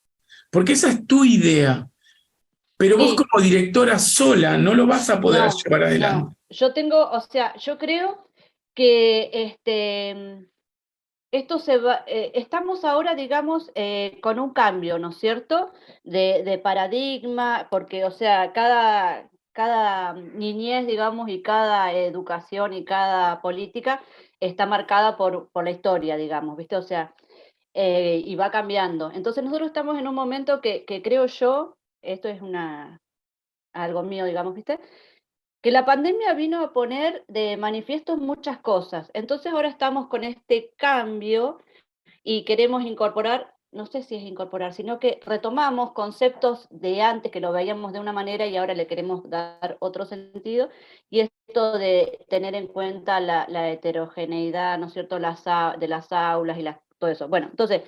Porque esa es tu idea, pero vos Sí. como directora sola no lo vas a poder llevar adelante. No, yo tengo, o sea, yo creo que esto se va, estamos ahora, digamos, con un cambio, ¿no es cierto?, de paradigma, porque, o sea, cada niñez, digamos, y cada educación y cada política está marcada por la historia, digamos, ¿viste? O sea, y va cambiando. Entonces nosotros estamos en un momento que creo yo, esto es algo mío, digamos, ¿viste?, que la pandemia vino a poner de manifiesto muchas cosas. Entonces ahora estamos con este cambio y queremos incorporar, no sé si es incorporar, sino que retomamos conceptos de antes que lo veíamos de una manera y ahora le queremos dar otro sentido. Y esto de tener en cuenta la heterogeneidad, ¿no es cierto?, de las aulas y todo eso. Bueno, entonces,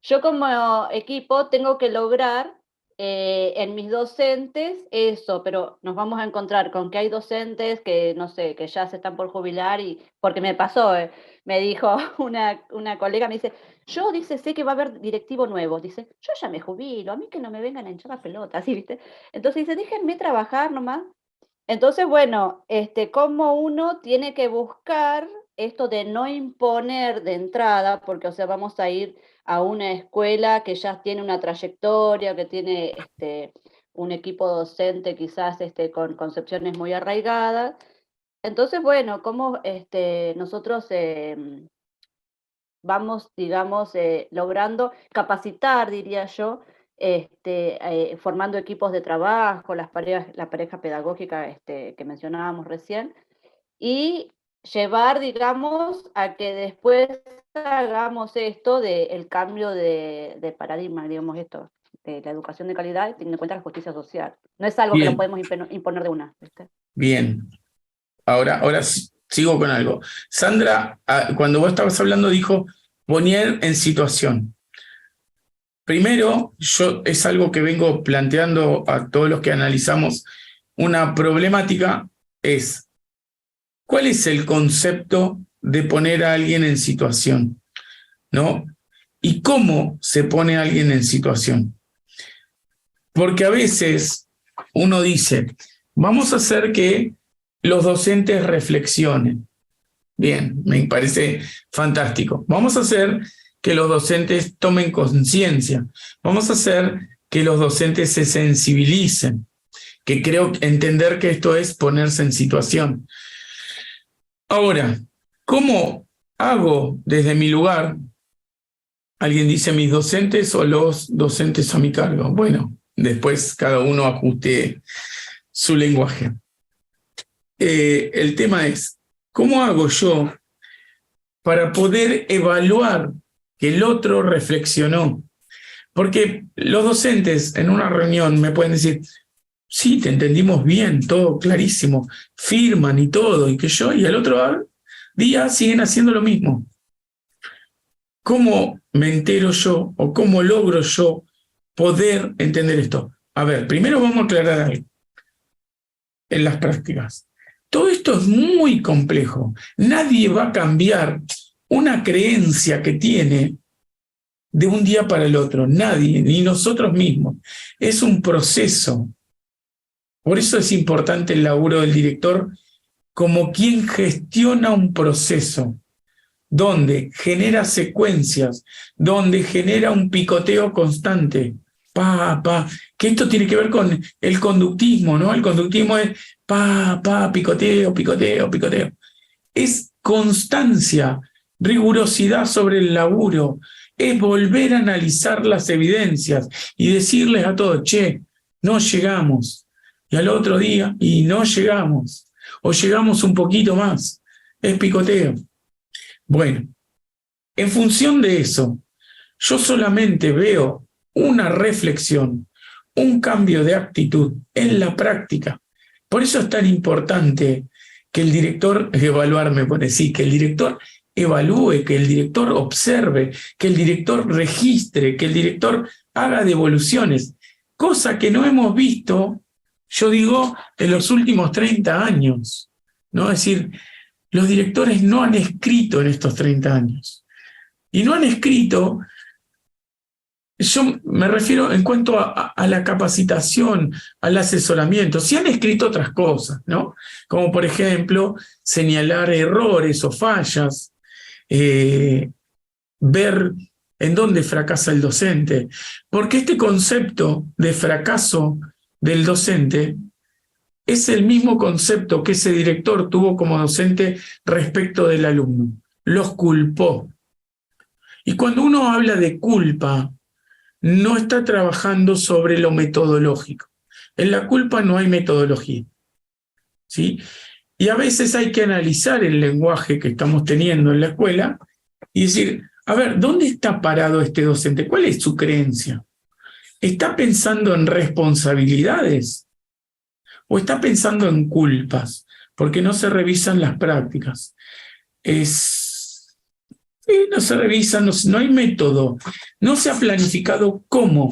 yo como equipo tengo que lograr en mis docentes eso, pero nos vamos a encontrar con que hay docentes que, no sé, que ya se están por jubilar y, porque me pasó, me dijo una colega, me dice, yo, dice, sé que va a haber directivo nuevo, dice, yo ya me jubilo, a mí que no me vengan a hinchar la pelota, así, ¿viste? Entonces dice, déjenme trabajar nomás. Entonces, bueno, cómo uno tiene que buscar esto de no imponer de entrada, porque, o sea, vamos a ir a una escuela que ya tiene una trayectoria, que tiene un equipo docente quizás con concepciones muy arraigadas. Entonces, bueno, cómo nosotros vamos, digamos, logrando capacitar, diría yo, formando equipos de trabajo, la pareja pedagógica que mencionábamos recién, y llevar, digamos, a que después hagamos esto del cambio de paradigma, digamos, esto, de la educación de calidad, teniendo en cuenta la justicia social. No es algo que lo Bien, podemos imponer de una, ¿viste? bien. Ahora sigo con algo. Sandra, cuando vos estabas hablando, dijo poner en situación. Primero, es algo que vengo planteando a todos los que analizamos una problemática, es ¿cuál es el concepto de poner a alguien en situación? ¿No? ¿Y cómo se pone a alguien en situación? Porque a veces uno dice, vamos a hacer que los docentes reflexionen. Bien, me parece fantástico. Vamos a hacer que los docentes tomen conciencia. Vamos a hacer que los docentes se sensibilicen, que creo entender que esto es ponerse en situación. Ahora, ¿cómo hago desde mi lugar? Alguien dice mis docentes o los docentes a mi cargo. Bueno, después cada uno ajuste su lenguaje. El tema es, ¿cómo hago yo para poder evaluar que el otro reflexionó? Porque los docentes en una reunión me pueden decir, sí, te entendimos bien, todo clarísimo, firman y todo, y al otro día siguen haciendo lo mismo. ¿Cómo me entero yo o cómo logro yo poder entender esto? A ver, primero vamos a aclarar algo en las prácticas. Todo esto es muy complejo. Nadie va a cambiar una creencia que tiene de un día para el otro. Nadie, ni nosotros mismos. Es un proceso. Por eso es importante el laburo del director como quien gestiona un proceso, donde genera secuencias, donde genera un picoteo constante. Que esto tiene que ver con el conductismo, ¿no? El conductismo es picoteo, picoteo, picoteo. Es constancia, rigurosidad sobre el laburo, es volver a analizar las evidencias y decirles a todos, che, no llegamos. Y al otro día, y no llegamos. O llegamos un poquito más. Es picoteo. Bueno, en función de eso, yo solamente veo una reflexión, un cambio de actitud en la práctica. Por eso es tan importante que el director, evaluarme pone, sí, que el director evalúe, que el director observe, que el director registre, que el director haga devoluciones, cosa que no hemos visto, yo digo, en los últimos 30 años, ¿no? Es decir, los directores no han escrito en estos 30 años. Y no han escrito, yo me refiero en cuanto a la capacitación, al asesoramiento. Sí han escrito otras cosas, ¿no? Como por ejemplo, señalar errores o fallas, ver en dónde fracasa el docente. Porque este concepto de fracaso del docente es el mismo concepto que ese director tuvo como docente respecto del alumno. Los culpó. Y cuando uno habla de culpa, no está trabajando sobre lo metodológico. En la culpa no hay metodología, ¿sí? Y a veces hay que analizar el lenguaje que estamos teniendo en la escuela y decir, a ver, ¿dónde está parado este docente? ¿Cuál es su creencia? ¿Está pensando en responsabilidades? ¿O está pensando en culpas? Porque no se revisan las prácticas. No se revisan, no hay método. No se ha planificado cómo.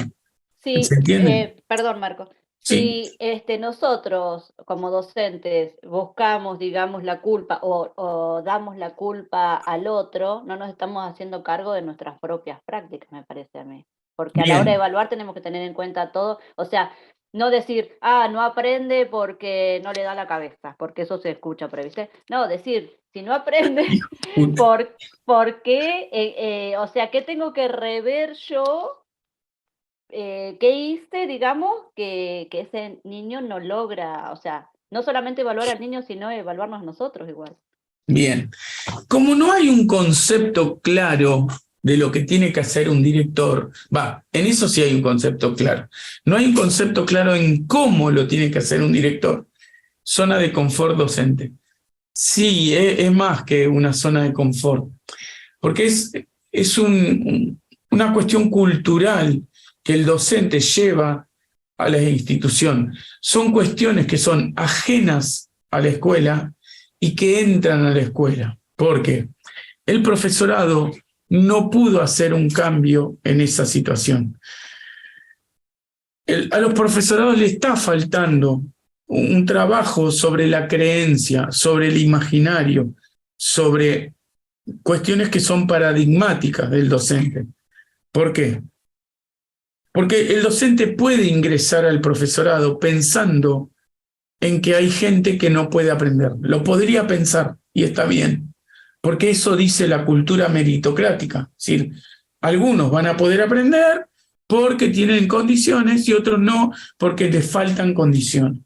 Sí, ¿Se entiende? perdón, Marco. Sí. Si nosotros como docentes buscamos, digamos, la culpa o damos la culpa al otro, no nos estamos haciendo cargo de nuestras propias prácticas, me parece a mí. Porque a la hora de Bien. evaluar tenemos que tener en cuenta todo, o sea, no decir, no aprende porque no le da la cabeza, porque eso se escucha por ahí, ¿viste? No, decir, si no aprende, ¿por qué? O sea, ¿qué tengo que rever yo? ¿Qué hice, digamos, que ese niño no logra? O sea, no solamente evaluar al niño, sino evaluarnos nosotros igual. Bien. Como no hay un concepto claro de lo que tiene que hacer un director, en eso sí hay un concepto claro. No hay un concepto claro en cómo lo tiene que hacer un director. Zona de confort docente. Sí, es más que una zona de confort, porque es una cuestión cultural que el docente lleva a la institución. Son cuestiones que son ajenas a la escuela y que entran a la escuela, porque el profesorado no pudo hacer un cambio en esa situación. A los profesorados le está faltando un trabajo sobre la creencia, sobre el imaginario, sobre cuestiones que son paradigmáticas del docente. ¿Por qué? Porque el docente puede ingresar al profesorado pensando en que hay gente que no puede aprender. Lo podría pensar y está bien, porque eso dice la cultura meritocrática. Es decir, algunos van a poder aprender porque tienen condiciones y otros no porque les faltan condiciones.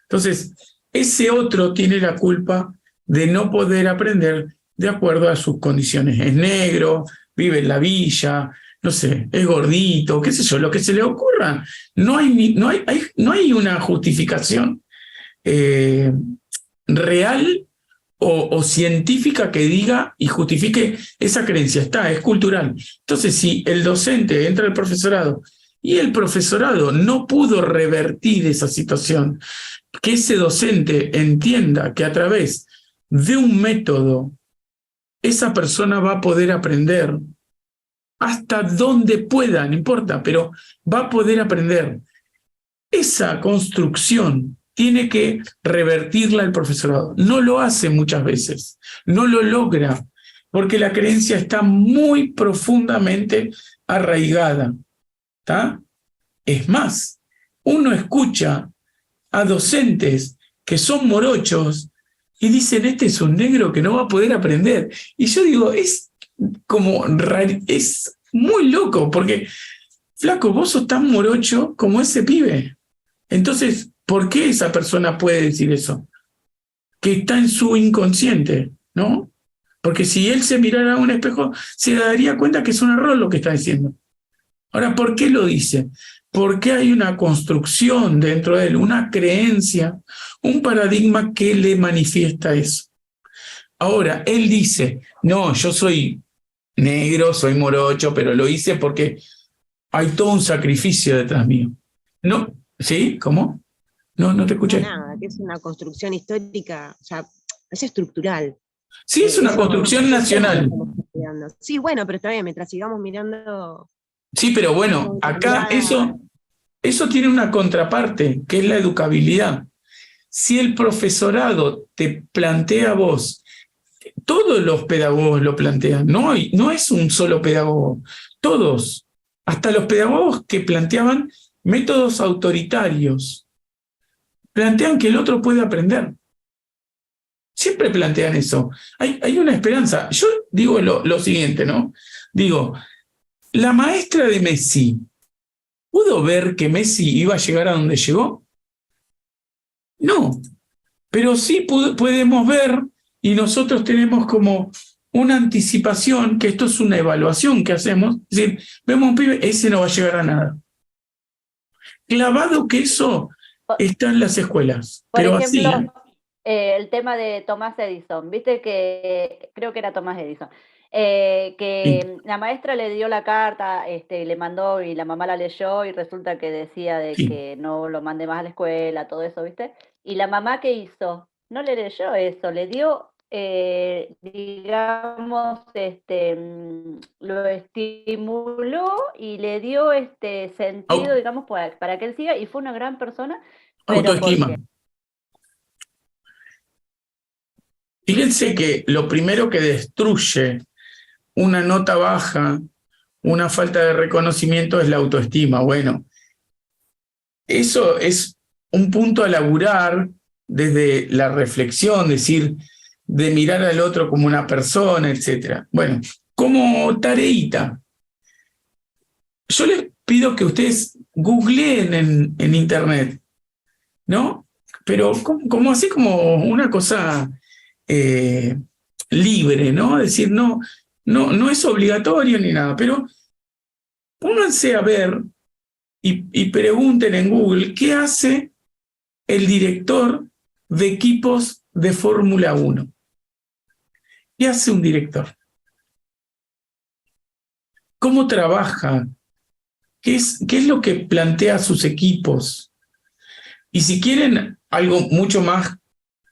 Entonces, ese otro tiene la culpa de no poder aprender de acuerdo a sus condiciones. Es negro, vive en la villa, no sé, es gordito, qué sé yo, lo que se le ocurra. No hay una justificación real o científica que diga y justifique esa creencia. Es cultural. Entonces, si el docente entra al profesorado y el profesorado no pudo revertir esa situación, que ese docente entienda que a través de un método esa persona va a poder aprender hasta donde pueda, no importa, pero va a poder aprender. esa construcción tiene que revertirla el profesorado. No lo hace muchas veces, no lo logra, porque la creencia está muy profundamente arraigada. ¿Tá? Es más, uno escucha a docentes que son morochos y dicen, este es un negro que no va a poder aprender. Y yo digo, es muy loco, porque, flaco, vos sos tan morocho como ese pibe. Entonces, ¿por qué esa persona puede decir eso? Que está en su inconsciente, ¿no? Porque si él se mirara a un espejo, se daría cuenta que es un error lo que está diciendo. Ahora, ¿por qué lo dice? Porque hay una construcción dentro de él, una creencia, un paradigma que le manifiesta eso. Ahora, él dice, no, yo soy negro, soy morocho, pero lo hice porque hay todo un sacrificio detrás mío. No, ¿sí? ¿Cómo? No te escuché. Nada, que es una construcción histórica, o sea, es estructural. Sí, es una Eso construcción nacional. estamos estudiando. Sí, bueno, pero está bien, mientras sigamos mirando. Sí, pero bueno, acá eso tiene una contraparte, que es la educabilidad. Si el profesorado te plantea a vos, todos los pedagogos lo plantean, no es un solo pedagogo, todos, hasta los pedagogos que planteaban métodos autoritarios, plantean que el otro puede aprender. Siempre plantean eso. Hay una esperanza. Yo digo lo siguiente, ¿no? Digo, la maestra de Messi, ¿pudo ver que Messi iba a llegar a donde llegó? No, pero sí podemos ver, y nosotros tenemos como una anticipación, que esto es una evaluación que hacemos, es decir, vemos un pibe, ese no va a llegar a nada. Clavado que eso está en las escuelas, Por pero ejemplo, así. el tema de Tomás Edison, viste que creo que era Tomás Edison, Sí. que la maestra le dio la carta, le mandó y la mamá la leyó y resulta que decía de Sí. que no lo mande más a la escuela, todo eso, ¿viste? Y la mamá, ¿qué hizo? No le leyó eso, le dio, digamos, lo estimuló y le dio sentido, digamos, para que él siga, y fue una gran persona, pero Autoestima. porque Fíjense que lo primero que destruye una nota baja, una falta de reconocimiento, es la autoestima. Bueno, eso es un punto a laburar desde la reflexión, decir, de mirar al otro como una persona, etc. Bueno, como tareita, yo les pido que ustedes googleen en internet, ¿no? Pero como así como una cosa libre, ¿no? Es decir, no es obligatorio ni nada, pero pónganse a ver y pregunten en Google qué hace el director de equipos de Fórmula 1. ¿Qué hace un director? ¿Cómo trabaja? ¿Qué es lo que plantea a sus equipos? Y si quieren algo mucho más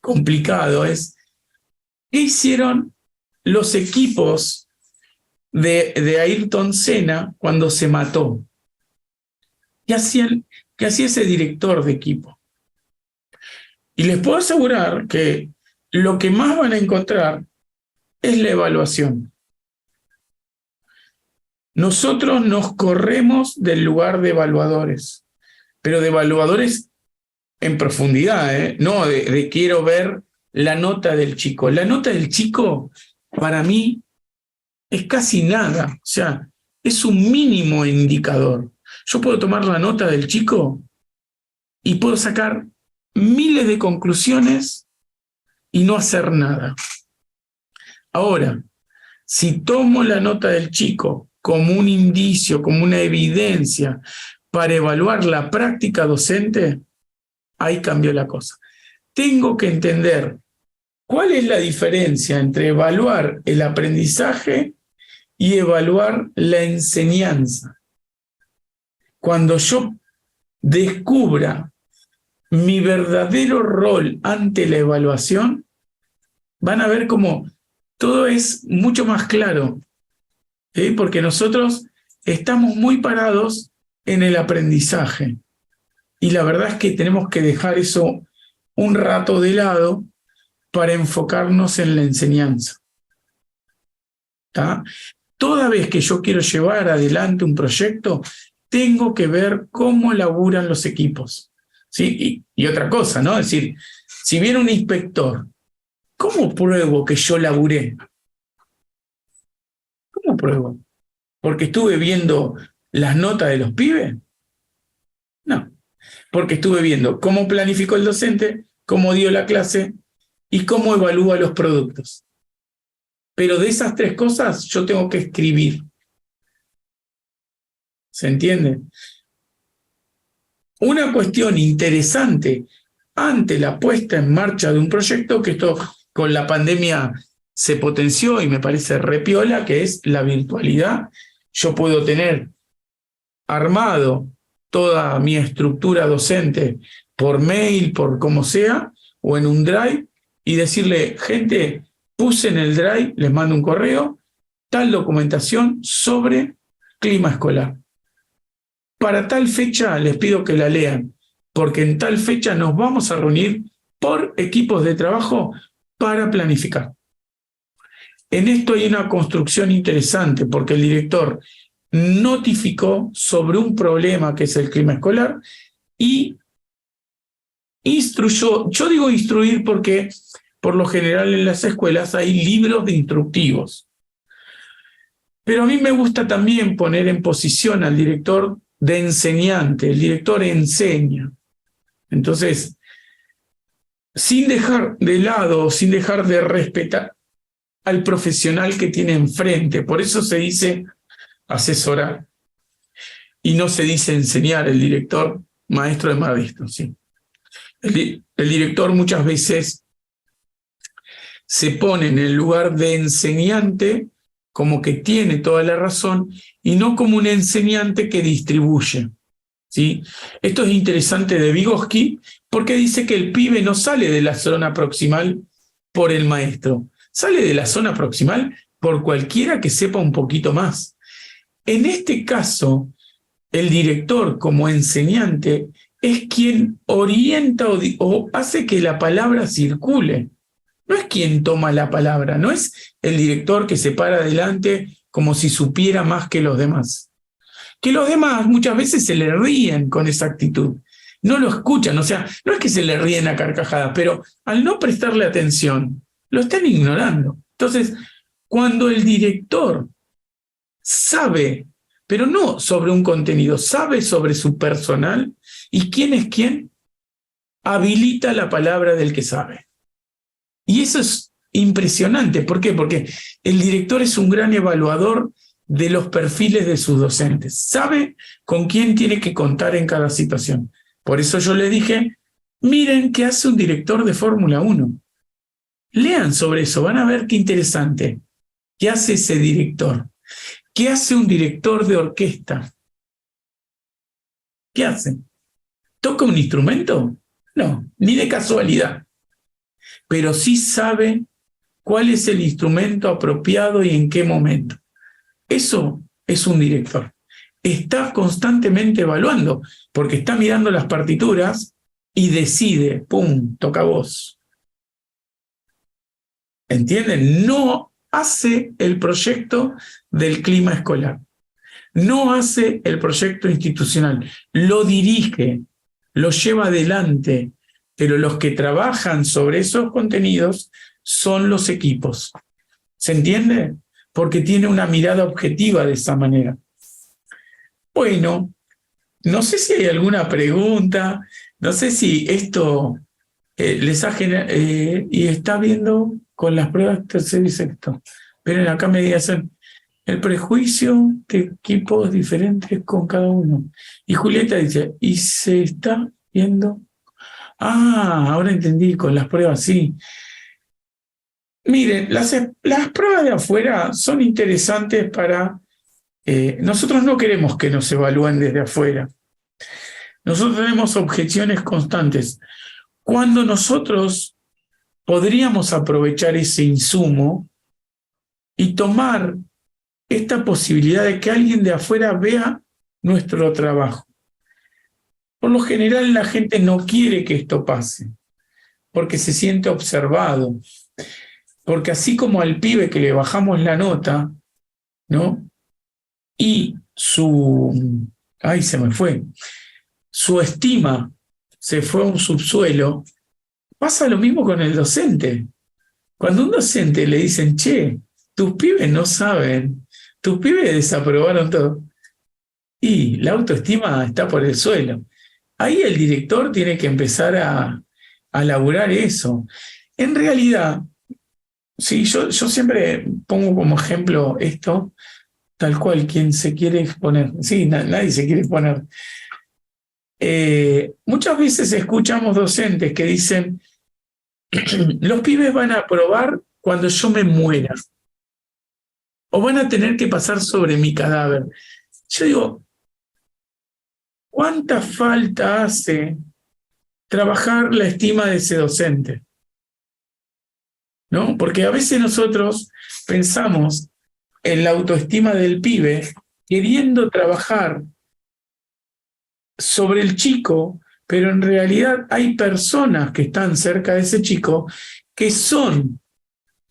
complicado es, ¿qué hicieron los equipos de Ayrton Senna cuando se mató? ¿Qué hacía ese director de equipo? Y les puedo asegurar que lo que más van a encontrar es la evaluación. Nosotros nos corremos del lugar de evaluadores, pero de evaluadores en profundidad, no de quiero ver la nota del chico. La nota del chico, para mí, es casi nada. O sea, es un mínimo indicador. Yo puedo tomar la nota del chico y puedo sacar miles de conclusiones y no hacer nada. Ahora, si tomo la nota del chico como un indicio, como una evidencia para evaluar la práctica docente, ahí cambió la cosa. Tengo que entender cuál es la diferencia entre evaluar el aprendizaje y evaluar la enseñanza. Cuando yo descubra mi verdadero rol ante la evaluación, van a ver cómo todo es mucho más claro, ¿sí? Porque nosotros estamos muy parados en el aprendizaje y la verdad es que tenemos que dejar eso un rato de lado para enfocarnos en la enseñanza. ¿Tá? Toda vez que yo quiero llevar adelante un proyecto, tengo que ver cómo laburan los equipos. ¿Sí? Y otra cosa, ¿no? Es decir, si viene un inspector, ¿cómo pruebo que yo laburé? ¿Cómo pruebo? ¿Porque estuve viendo las notas de los pibes? No. Porque estuve viendo cómo planificó el docente, cómo dio la clase y cómo evalúa los productos. Pero de esas tres cosas yo tengo que escribir. ¿Se entiende? Una cuestión interesante ante la puesta en marcha de un proyecto, que esto con la pandemia se potenció y me parece repiola, que es la virtualidad. Yo puedo tener armado toda mi estructura docente por mail, por como sea, o en un Drive, y decirle, gente, puse en el Drive, les mando un correo, tal documentación sobre clima escolar. Para tal fecha les pido que la lean, porque en tal fecha nos vamos a reunir por equipos de trabajo para planificar. En esto hay una construcción interesante, porque el director notificó sobre un problema que es el clima escolar y instruyó. Yo digo instruir porque por lo general en las escuelas hay libros de instructivos. Pero a mí me gusta también poner en posición al director de enseñante. El director enseña. Entonces, sin dejar de lado, sin dejar de respetar al profesional que tiene enfrente. Por eso se dice asesorar. Y no se dice enseñar. El director, maestro de maestros, sí. El director muchas veces se pone en el lugar de enseñante como que tiene toda la razón y no como un enseñante que distribuye. ¿Sí? Esto es interesante de Vygotsky porque dice que el pibe no sale de la zona proximal por el maestro, sale de la zona proximal por cualquiera que sepa un poquito más. En este caso, el director como enseñante es quien orienta o hace que la palabra circule. No es quien toma la palabra, no es el director que se para adelante como si supiera más que los demás. Que los demás muchas veces se le ríen con esa actitud. No lo escuchan, o sea, no es que se le ríen a carcajadas, pero al no prestarle atención, lo están ignorando. Entonces, cuando el director sabe, pero no sobre un contenido, sabe sobre su personal y quién es quién, habilita la palabra del que sabe. Y eso es impresionante. ¿Por qué? Porque el director es un gran evaluador de los perfiles de sus docentes. Sabe con quién tiene que contar en cada situación. Por eso yo le dije, miren qué hace un director de Fórmula 1. Lean sobre eso, van a ver qué interesante. ¿Qué hace ese director? ¿Qué hace un director de orquesta? ¿Qué hace? ¿Toca un instrumento? No, ni de casualidad. Pero sí sabe cuál es el instrumento apropiado y en qué momento. Eso es un director. Está constantemente evaluando, porque está mirando las partituras y decide, ¡pum!, toca voz. ¿Entienden? No hace el proyecto del clima escolar. No hace el proyecto institucional. Lo dirige, lo lleva adelante, pero los que trabajan sobre esos contenidos son los equipos. ¿Se entiende? Porque tiene una mirada objetiva de esa manera. Bueno, no sé si hay alguna pregunta, no sé si esto les ha generado, y está viendo con las pruebas tercero y sexto. Pero acá me dicen el prejuicio de equipos diferentes con cada uno. Y Julieta dice, ¿y se está viendo? Ah, ahora entendí, con las pruebas, sí. Miren, las pruebas de afuera son interesantes para... nosotros no queremos que nos evalúen desde afuera. Nosotros tenemos objeciones constantes. Cuando nosotros podríamos aprovechar ese insumo y tomar esta posibilidad de que alguien de afuera vea nuestro trabajo. Por lo general la gente no quiere que esto pase, porque se siente observado. Porque así como al pibe que le bajamos la nota, ¿no? Y ay, se me fue, su estima se fue a un subsuelo, pasa lo mismo con el docente. Cuando a un docente le dicen, che, tus pibes no saben, tus pibes desaprobaron todo, y la autoestima está por el suelo. Ahí el director tiene que empezar a laburar eso. En realidad, sí, yo siempre pongo como ejemplo esto, tal cual, quien se quiere exponer. Sí, nadie se quiere exponer. Muchas veces escuchamos docentes que dicen, los pibes van a aprobar cuando yo me muera, o van a tener que pasar sobre mi cadáver. Yo digo, ¿cuánta falta hace trabajar la estima de ese docente? ¿No? Porque a veces nosotros pensamos en la autoestima del pibe queriendo trabajar sobre el chico, pero en realidad hay personas que están cerca de ese chico que son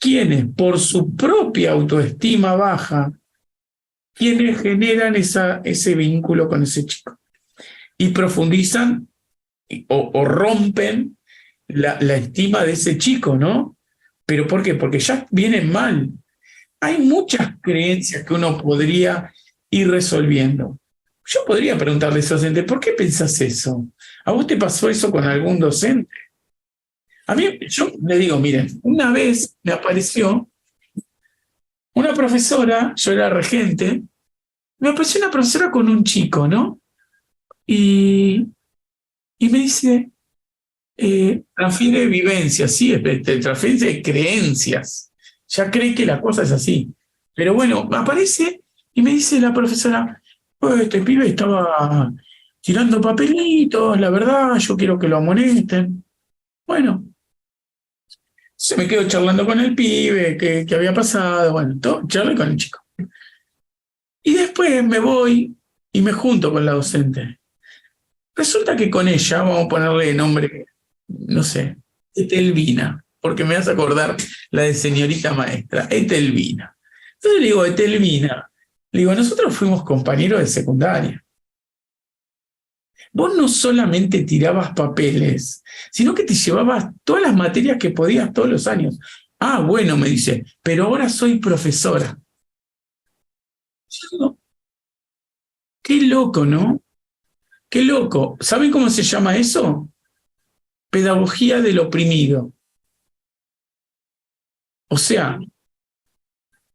quienes, por su propia autoestima baja, quienes generan ese vínculo con ese chico y profundizan o rompen la estima de ese chico, ¿no? ¿Pero por qué? Porque ya vienen mal. Hay muchas creencias que uno podría ir resolviendo. Yo podría preguntarle a ese docente, ¿por qué pensás eso? ¿A vos te pasó eso con algún docente? A mí, yo le digo, miren, una vez me apareció una profesora, yo era regente, me apareció una profesora con un chico, ¿no? Y me dice, transfiere vivencias, sí, transfiere creencias. Ya cree que la cosa es así. Pero bueno, aparece y me dice la profesora, este pibe estaba tirando papelitos, la verdad, yo quiero que lo amonesten. Bueno, se me quedo charlando con el pibe, qué había pasado, bueno, charlé con el chico. Y después me voy y me junto con la docente. Resulta que con ella, vamos a ponerle nombre, no sé, Etelvina, porque me vas a acordar la de señorita maestra, Etelvina. Entonces le digo, Etelvina, le digo, nosotros fuimos compañeros de secundaria. Vos no solamente tirabas papeles, sino que te llevabas todas las materias que podías todos los años. Ah, bueno, me dice, pero ahora soy profesora. Yo digo, qué loco, ¿no? Qué loco. ¿Saben cómo se llama eso? Pedagogía del oprimido. O sea,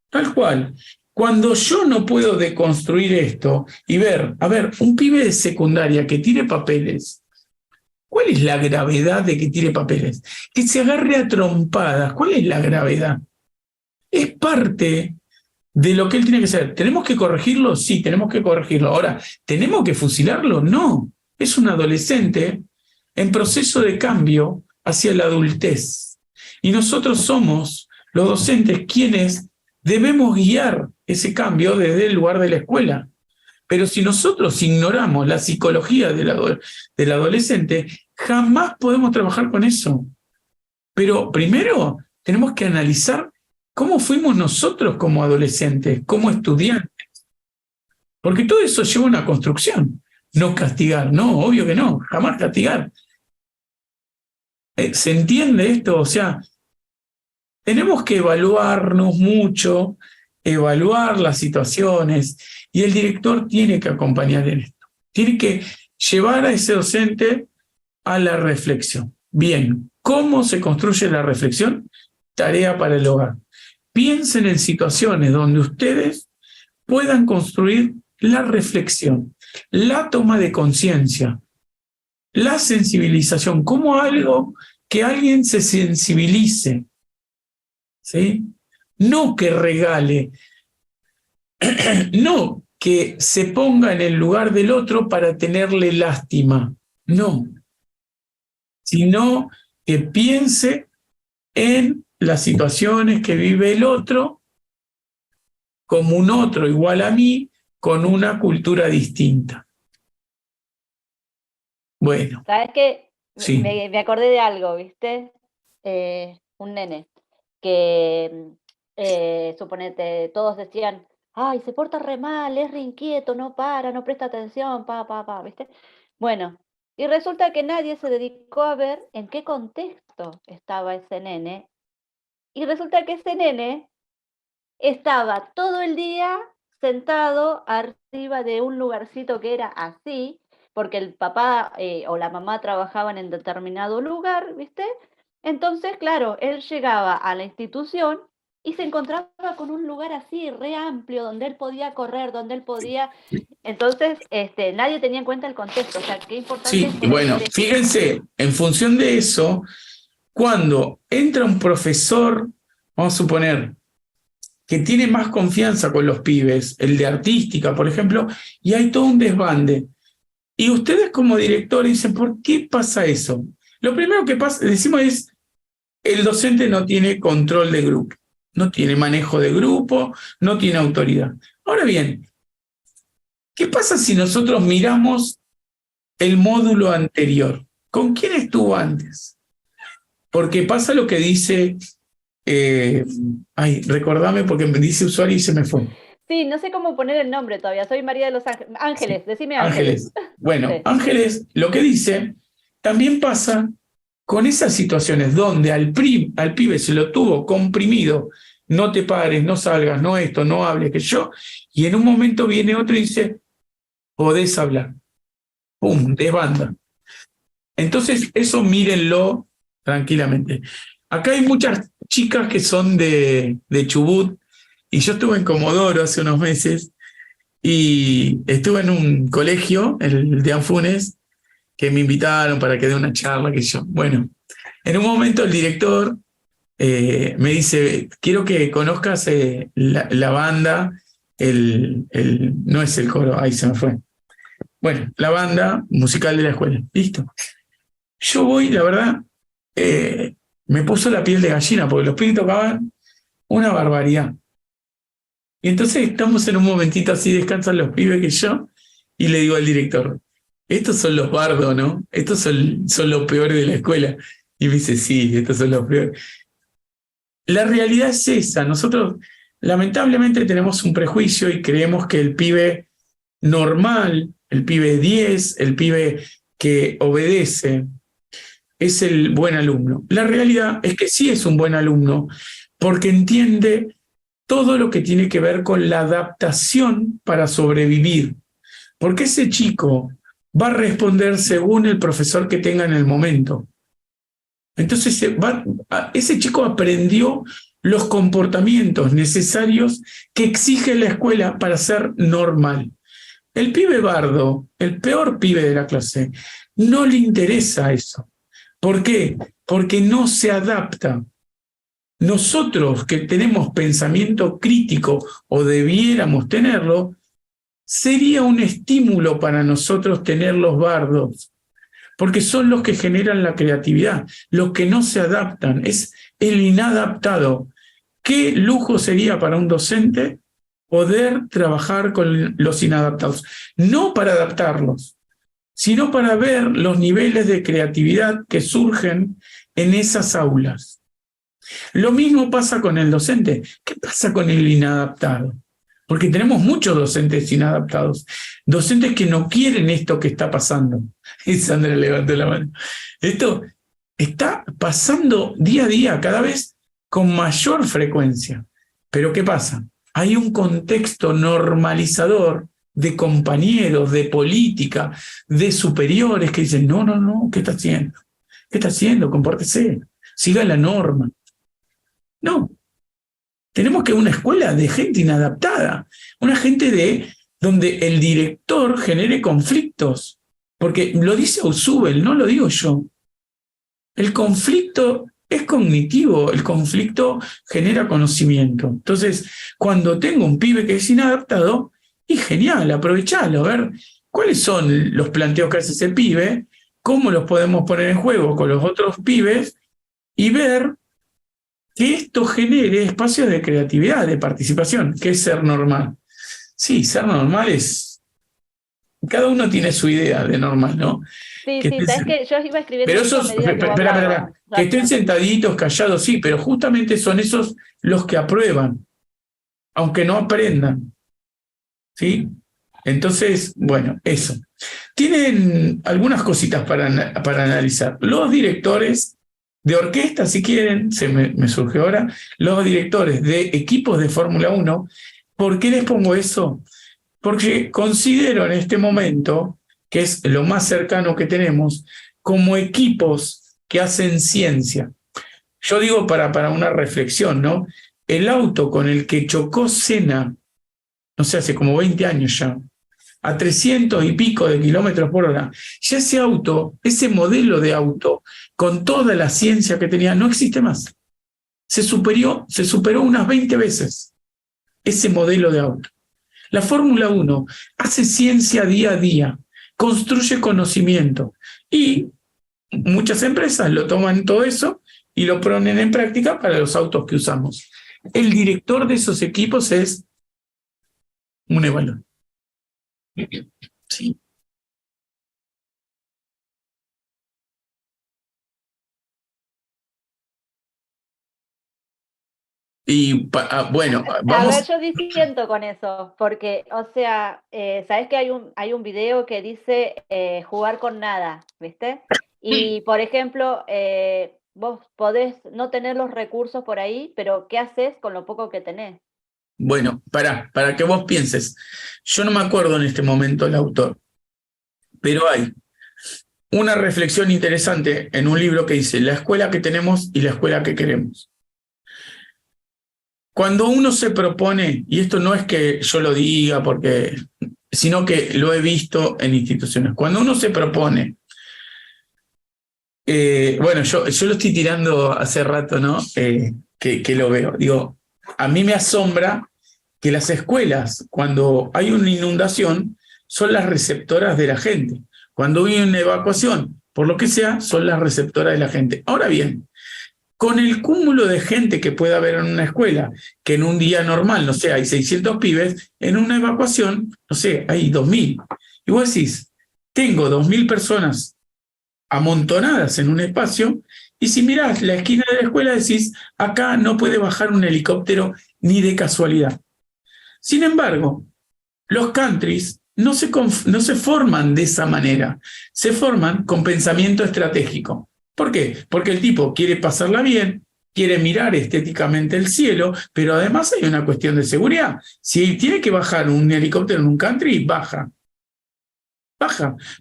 tal cual. Cuando yo no puedo deconstruir esto y ver, a ver, un pibe de secundaria que tire papeles, ¿cuál es la gravedad de que tire papeles? Que se agarre a trompadas, ¿cuál es la gravedad? Es parte de lo que él tiene que hacer. ¿Tenemos que corregirlo? Sí, tenemos que corregirlo. Ahora, ¿tenemos que fusilarlo? No. Es un adolescente en proceso de cambio hacia la adultez. Y nosotros somos los docentes quienes debemos guiar ese cambio desde el lugar de la escuela. Pero si nosotros ignoramos la psicología del adolescente, jamás podemos trabajar con eso. Pero primero tenemos que analizar cómo fuimos nosotros como adolescentes, como estudiantes. Porque todo eso lleva a una construcción. No castigar, no, obvio que no, jamás castigar. ¿Se entiende esto? O sea, tenemos que evaluarnos mucho, evaluar las situaciones, y el director tiene que acompañar en esto. Tiene que llevar a ese docente a la reflexión. Bien, ¿cómo se construye la reflexión? Tarea para el hogar. Piensen en situaciones donde ustedes puedan construir la reflexión, la toma de conciencia, la sensibilización, como algo que alguien se sensibilice, ¿sí? No que regale, no que se ponga en el lugar del otro para tenerle lástima, no, sino que piense en las situaciones que vive el otro como un otro igual a mí, con una cultura distinta. Bueno, ¿Sabes qué? sí. Me acordé de algo, ¿viste? Un nene que, suponete, todos decían, ay, se porta re mal, es re inquieto, no para, no presta atención, ¿viste? Bueno, y resulta que nadie se dedicó a ver en qué contexto estaba ese nene. Y resulta que ese nene estaba todo el día sentado arriba de un lugarcito que era así, porque el papá o la mamá trabajaban en determinado lugar, ¿viste? Entonces, claro, él llegaba a la institución y se encontraba con un lugar así, re amplio, donde él podía correr, donde él podía... Entonces, nadie tenía en cuenta el contexto, o sea, qué importante es Sí, poder bueno, ver eso. fíjense, en función de eso, cuando entra un profesor, vamos a suponer, que tiene más confianza con los pibes, el de artística, por ejemplo, y hay todo un desbande. Y ustedes como directores dicen, ¿por qué pasa eso? Lo primero que pasa, decimos es, el docente no tiene control de grupo, no tiene manejo de grupo, no tiene autoridad. Ahora bien, ¿qué pasa si nosotros miramos el módulo anterior? ¿Con quién estuvo antes? Porque pasa lo que dice, recordame porque me dice usuario y se me fue. Sí, no sé cómo poner el nombre todavía, soy María de los Ángeles, decime Ángeles. Ángeles. Bueno, Sí. Ángeles lo que dice también pasa con esas situaciones donde al pibe se lo tuvo comprimido, no te pares, no salgas, no esto, no hables, que yo, y en un momento viene otro y dice, podés hablar. ¡Pum! Desbanda. Entonces, eso mírenlo tranquilamente. Acá hay muchas chicas que son de Chubut, y yo estuve en Comodoro hace unos meses, y estuve en un colegio, el de Anfunes, que me invitaron para que dé una charla, que yo. Bueno, en un momento el director me dice, quiero que conozcas la banda, no es el coro, ahí se me fue. Bueno, la banda musical de la escuela. Listo. Yo voy, la verdad, me puso la piel de gallina, porque los pibes tocaban una barbaridad. Y entonces estamos en un momentito así, descansan los pibes que yo, y le digo al director, estos son los bardos, ¿no? Estos son los peores de la escuela. Y me dice, sí, estos son los peores. La realidad es esa. Nosotros, lamentablemente, tenemos un prejuicio y creemos que el pibe normal, el pibe 10, el pibe que obedece, es el buen alumno. La realidad es que sí es un buen alumno, porque entiende todo lo que tiene que ver con la adaptación para sobrevivir. Porque ese chico va a responder según el profesor que tenga en el momento. Entonces, ese chico aprendió los comportamientos necesarios que exige la escuela para ser normal. El pibe bardo, el peor pibe de la clase, no le interesa eso. ¿Por qué? Porque no se adapta. Nosotros que tenemos pensamiento crítico o debiéramos tenerlo, sería un estímulo para nosotros tener los bardos, porque son los que generan la creatividad, los que no se adaptan, es el inadaptado. ¿Qué lujo sería para un docente poder trabajar con los inadaptados? No para adaptarlos, sino para ver los niveles de creatividad que surgen en esas aulas. Lo mismo pasa con el docente. ¿Qué pasa con el inadaptado? Porque tenemos muchos docentes inadaptados, docentes que no quieren esto que está pasando. Y Sandra levantó la mano. Esto está pasando día a día, cada vez con mayor frecuencia. Pero ¿qué pasa? Hay un contexto normalizador de compañeros, de política, de superiores que dicen, no, ¿qué está haciendo? ¿Qué está haciendo? Compórtese, siga la norma. No. Tenemos que una escuela de gente inadaptada, una gente donde el director genere conflictos, porque lo dice Ausubel, no lo digo yo. El conflicto es cognitivo, el conflicto genera conocimiento. Entonces, cuando tengo un pibe que es inadaptado, y genial, aprovechalo, a ver cuáles son los planteos que hace ese pibe, cómo los podemos poner en juego con los otros pibes y ver que esto genere espacios de creatividad, de participación, que es ser normal. Sí, ser normal es cada uno tiene su idea de normal, ¿no? Sí, Que sí, estés- sabes que yo iba escribiendo pero esto a esos, medida que vos espera, hablabas. que estén sentaditos, callados, sí, pero justamente son esos los que aprueban, aunque no aprendan, ¿sí? Entonces, bueno, eso. Tienen algunas cositas para analizar. Los directores de orquesta, si quieren, me surge ahora, los directores de equipos de Fórmula 1. ¿Por qué les pongo eso? Porque considero en este momento, que es lo más cercano que tenemos, como equipos que hacen ciencia. Yo digo para una reflexión, ¿no? El auto con el que chocó Senna, no sé, hace como 20 años ya, a 300 y pico de kilómetros por hora, ya ese auto, ese modelo de auto, con toda la ciencia que tenía, no existe más. Se superó unas 20 veces ese modelo de auto. La Fórmula 1 hace ciencia día a día, construye conocimiento y muchas empresas lo toman todo eso y lo ponen en práctica para los autos que usamos. El director de esos equipos es un evaluador. Sí. Y bueno, A ver, vamos. yo disiento con eso, porque, o sea, sabes que hay un video que dice jugar con nada, ¿viste? Y, por ejemplo, vos podés no tener los recursos por ahí, pero ¿qué haces con lo poco que tenés? Bueno, para que vos pienses. Yo no me acuerdo en este momento el autor, pero hay una reflexión interesante en un libro que dice la escuela que tenemos y la escuela que queremos. Cuando uno se propone, y esto no es que yo lo diga sino que lo he visto en instituciones, cuando uno se propone, bueno, yo lo estoy tirando hace rato, ¿no? Que lo veo. Digo, a mí me asombra que las escuelas, cuando hay una inundación, son las receptoras de la gente. Cuando hay una evacuación, por lo que sea, son las receptoras de la gente. Ahora bien, con el cúmulo de gente que puede haber en una escuela, que en un día normal, no sé, hay 600 pibes, en una evacuación, no sé, hay 2000. Y vos decís, tengo 2000 personas amontonadas en un espacio, y si mirás la esquina de la escuela decís, acá no puede bajar un helicóptero ni de casualidad. Sin embargo, los countries no se forman de esa manera, se forman con pensamiento estratégico. ¿Por qué? Porque el tipo quiere pasarla bien, quiere mirar estéticamente el cielo, pero además hay una cuestión de seguridad. Si tiene que bajar un helicóptero en un country, baja,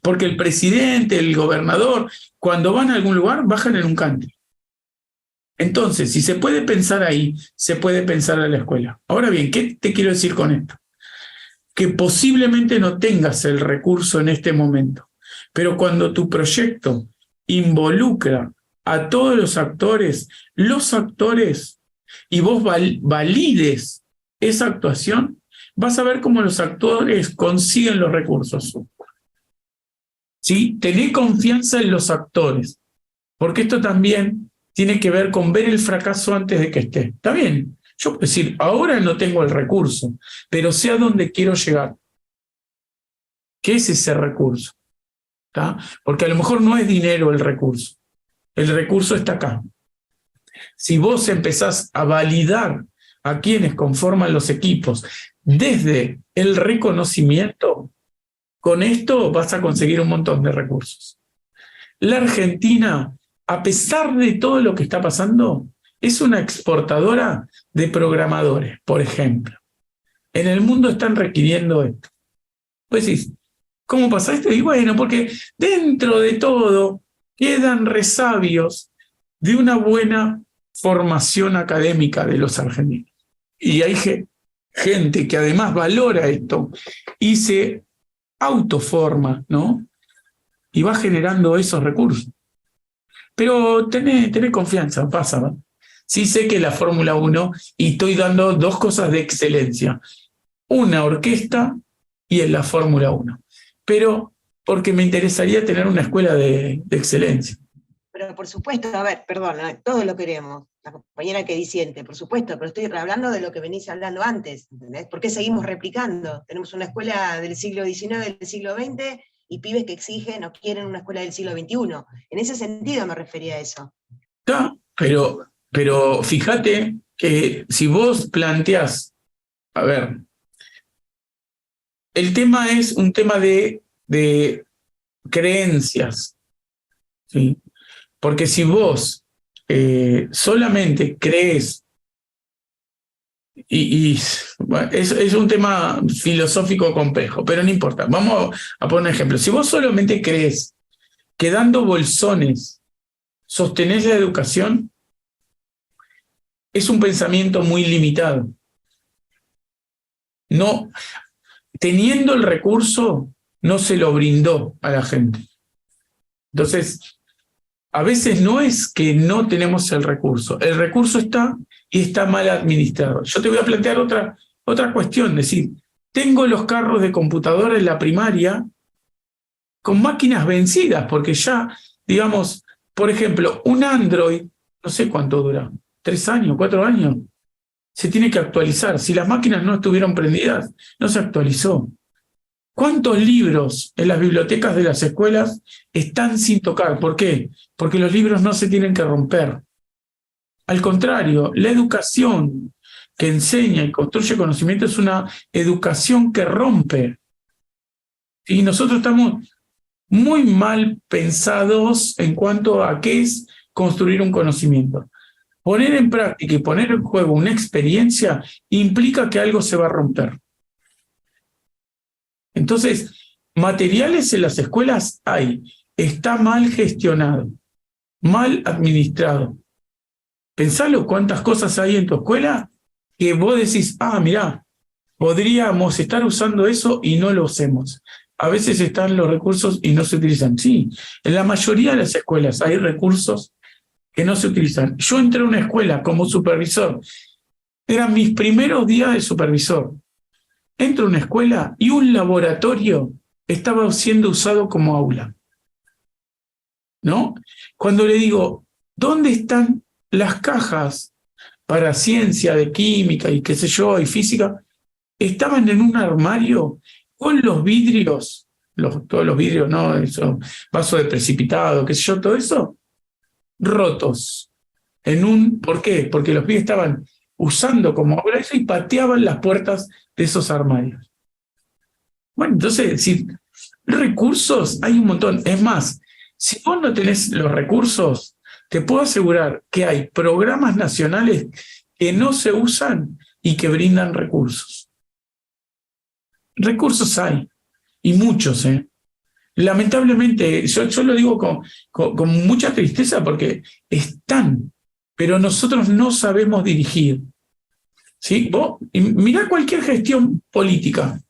porque el presidente, el gobernador, cuando van a algún lugar, bajan en un country. Entonces, si se puede pensar ahí, se puede pensar a la escuela. Ahora bien, ¿qué te quiero decir con esto? Que posiblemente no tengas el recurso en este momento, pero cuando tu proyecto involucra a todos los actores, y vos valides esa actuación, vas a ver cómo los actores consiguen los recursos. ¿Sí? Tené confianza en los actores, porque esto también tiene que ver con ver el fracaso antes de que esté. Está bien, yo puedo decir, ahora no tengo el recurso, pero sé a dónde quiero llegar. ¿Qué es ese recurso? ¿Está? Porque a lo mejor no es dinero el recurso está acá. Si vos empezás a validar a quienes conforman los equipos desde el reconocimiento, con esto vas a conseguir un montón de recursos. La Argentina, a pesar de todo lo que está pasando, es una exportadora de programadores, por ejemplo. En el mundo están requiriendo esto. Pues decís, ¿cómo pasa esto? Y bueno, porque dentro de todo quedan resabios de una buena formación académica de los argentinos. Y hay gente que además valora esto y se autoforma, ¿no? Y va generando esos recursos. Pero tené confianza, pasa, ¿no? Sí sé que la Fórmula 1, y estoy dando dos cosas de excelencia, una orquesta y en la Fórmula 1, pero porque me interesaría tener una escuela de excelencia. Pero por supuesto, a ver, perdón, todos lo queremos, la compañera que disiente, por supuesto, pero estoy hablando de lo que venís hablando antes, ¿entendés? ¿Por qué seguimos replicando? Tenemos una escuela del siglo XIX, del siglo XX, y pibes que exigen o quieren una escuela del siglo XXI. En ese sentido me refería a eso. Está, pero fíjate que si vos planteás, a ver, el tema es un tema de creencias, ¿sí? Porque si vos solamente crees, bueno, es un tema filosófico complejo, pero no importa. Vamos a poner un ejemplo. Si vos solamente crees que dando bolsones sostenés la educación, es un pensamiento muy limitado. No, teniendo el recurso, no se lo brindó a la gente. Entonces, a veces no es que no tenemos el recurso está y está mal administrado. Yo te voy a plantear otra cuestión, es decir, tengo los carros de computadora en la primaria con máquinas vencidas, porque ya, digamos, por ejemplo, un Android, no sé cuánto dura, 3 años, 4 años, se tiene que actualizar. Si las máquinas no estuvieron prendidas, no se actualizó. ¿Cuántos libros en las bibliotecas de las escuelas están sin tocar? ¿Por qué? Porque los libros no se tienen que romper. Al contrario, la educación que enseña y construye conocimiento es una educación que rompe. Y nosotros estamos muy mal pensados en cuanto a qué es construir un conocimiento. Poner en práctica y poner en juego una experiencia implica que algo se va a romper. Entonces, materiales en las escuelas hay. Está mal gestionado, mal administrado. Pensalo cuántas cosas hay en tu escuela que vos decís, mirá, podríamos estar usando eso y no lo hacemos. A veces están los recursos y no se utilizan. Sí, en la mayoría de las escuelas hay recursos que no se utilizan. Yo entré a una escuela como supervisor. Eran mis primeros días de supervisor. Entro a una escuela y un laboratorio estaba siendo usado como aula. ¿No? Cuando le digo, ¿dónde están las cajas para ciencia de química y qué sé yo, y física? Estaban en un armario con los vidrios, todos los vidrios, ¿no? Eso, vaso de precipitado, qué sé yo, todo eso, rotos. ¿Por qué? Porque los pibes estaban usando como aula eso y pateaban las puertas de esos armarios. Bueno, entonces, decir, recursos hay un montón. Es más, si vos no tenés los recursos, te puedo asegurar que hay programas nacionales que no se usan y que brindan recursos. Recursos hay, y muchos, Lamentablemente, yo lo digo con mucha tristeza porque están, pero nosotros no sabemos dirigir. ¿Sí? Vos mirá cualquier gestión política,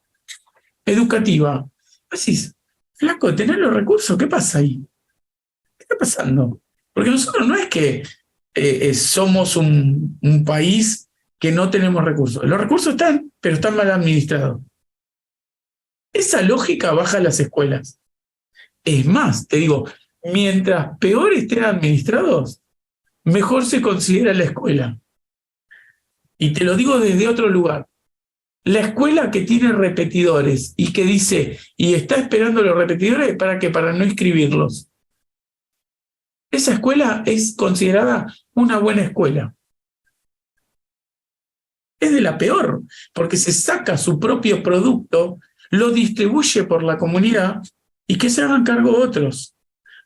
educativa. Decís, flaco, ¿tenés los recursos? ¿Qué pasa ahí? ¿Qué está pasando? Porque nosotros no es que somos un país que no tenemos recursos. Los recursos están, pero están mal administrados. Esa lógica baja a las escuelas. Es más, te digo, mientras peor estén administrados, mejor se considera la escuela. Y te lo digo desde otro lugar. La escuela que tiene repetidores y que dice, y está esperando los repetidores, ¿para qué? Para no inscribirlos. Esa escuela es considerada una buena escuela. Es de la peor, porque se saca su propio producto, lo distribuye por la comunidad y que se hagan cargo otros.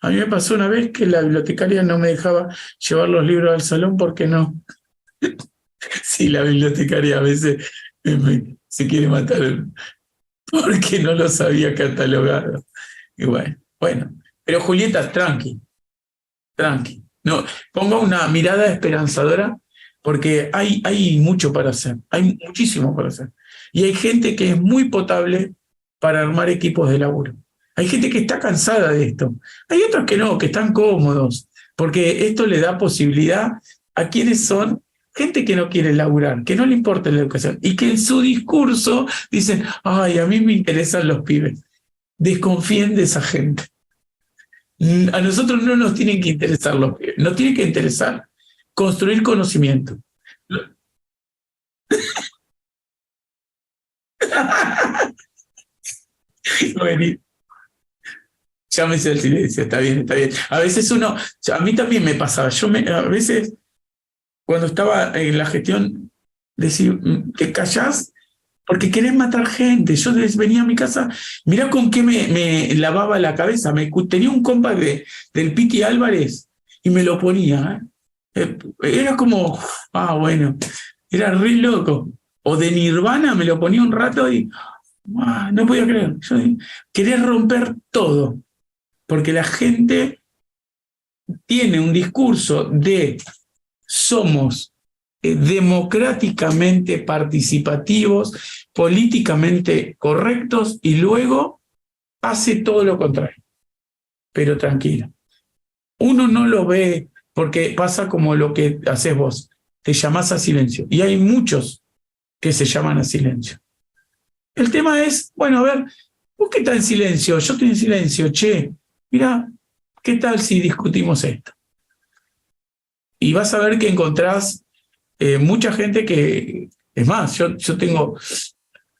A mí me pasó una vez que la bibliotecaria no me dejaba llevar los libros al salón porque no. Sí, la bibliotecaria a veces se quiere matar porque no los había catalogado. Y bueno. Pero Julieta, tranqui. No, ponga una mirada esperanzadora porque hay mucho para hacer, hay muchísimo para hacer. Y hay gente que es muy potable para armar equipos de laburo. Hay gente que está cansada de esto. Hay otros que no, que están cómodos, porque esto le da posibilidad a quienes son gente que no quiere laburar, que no le importa la educación, y que en su discurso dicen, a mí me interesan los pibes. Desconfíen de esa gente. A nosotros no nos tienen que interesar los pibes, nos tiene que interesar construir conocimiento. Bueno, llámese el silencio, está bien, está bien. A veces a mí también me pasaba, a veces cuando estaba en la gestión, decía, te callás porque querés matar gente. Yo venía a mi casa, mirá con qué me lavaba la cabeza. Tenía un compa del Piti Álvarez y me lo ponía. Era como, bueno, era re loco. O de Nirvana me lo ponía un rato y no podía creer. Yo quería romper todo, porque la gente tiene un discurso de somos democráticamente participativos, políticamente correctos, y luego hace todo lo contrario. Pero tranquilo. Uno no lo ve porque pasa como lo que haces vos. Te llamás a silencio. Y hay muchos que se llaman a silencio. El tema es, bueno, a ver, ¿vos qué estás en silencio? Yo estoy en silencio. Che, mira, ¿qué tal si discutimos esto? Y vas a ver que encontrás mucha gente que, es más, yo tengo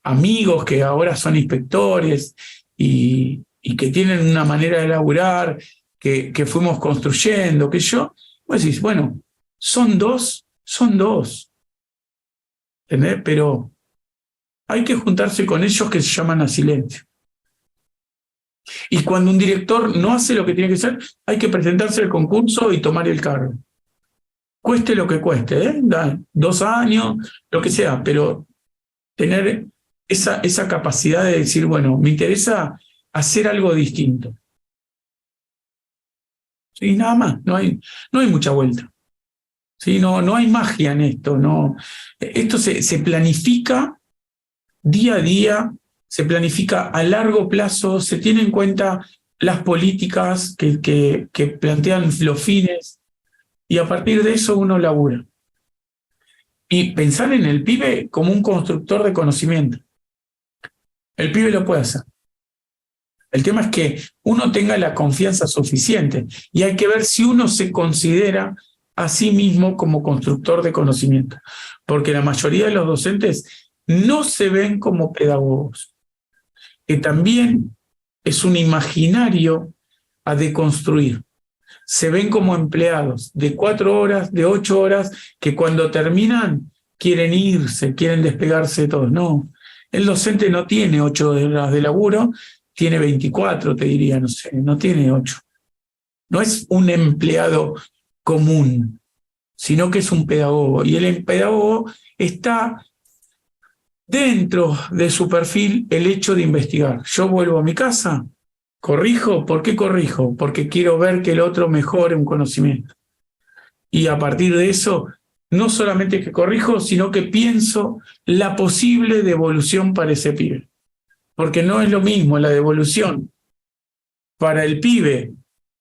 amigos que ahora son inspectores y que tienen una manera de laburar que fuimos construyendo, que vos decís, bueno, son dos, ¿entendés? Pero hay que juntarse con ellos que se llaman a silencio. Y cuando un director no hace lo que tiene que hacer, hay que presentarse al concurso y tomar el cargo. Cueste lo que cueste, da 2 años, lo que sea, pero tener esa capacidad de decir, bueno, me interesa hacer algo distinto. Y nada más, no hay mucha vuelta. ¿Sí? No hay magia en esto. No. Esto se planifica día a día, se planifica a largo plazo, se tienen en cuenta las políticas que plantean los fines, y a partir de eso uno labura. Y pensar en el pibe como un constructor de conocimiento. El pibe lo puede hacer. El tema es que uno tenga la confianza suficiente y hay que ver si uno se considera a sí mismo como constructor de conocimiento. Porque la mayoría de los docentes no se ven como pedagogos, que también es un imaginario a deconstruir. Se ven como empleados de 4 horas, de 8 horas, que cuando terminan quieren irse, quieren despegarse de todos. No, el docente no tiene 8 horas de laburo, tiene 24, te diría, no sé, no tiene 8. No es un empleado común, sino que es un pedagogo. Y el pedagogo está dentro de su perfil el hecho de investigar. Yo vuelvo a mi casa, ¿corrijo? ¿Por qué corrijo? Porque quiero ver que el otro mejore un conocimiento. Y a partir de eso, no solamente que corrijo, sino que pienso la posible devolución para ese pibe. Porque no es lo mismo la devolución para el pibe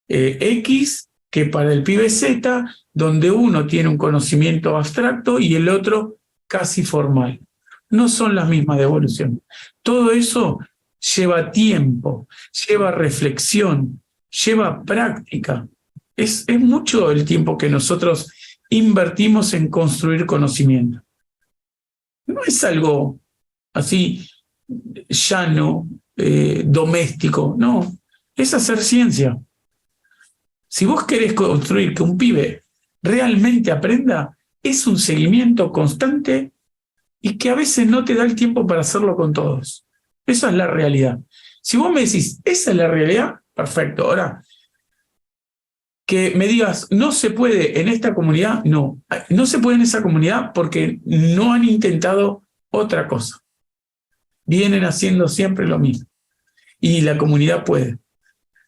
X que para el pibe Z, donde uno tiene un conocimiento abstracto y el otro casi formal. No son las mismas devoluciones. Todo eso lleva tiempo, lleva reflexión, lleva práctica. Es mucho el tiempo que nosotros invertimos en construir conocimiento. No es algo así llano, doméstico, no, es hacer ciencia. Si vos querés construir que un pibe realmente aprenda, es un seguimiento constante y que a veces no te da el tiempo para hacerlo con todos. Esa es la realidad. Si vos me decís, esa es la realidad, perfecto. Ahora, que me digas, no se puede en esta comunidad, no se puede en esa comunidad porque no han intentado otra cosa. Vienen haciendo siempre lo mismo. Y la comunidad puede,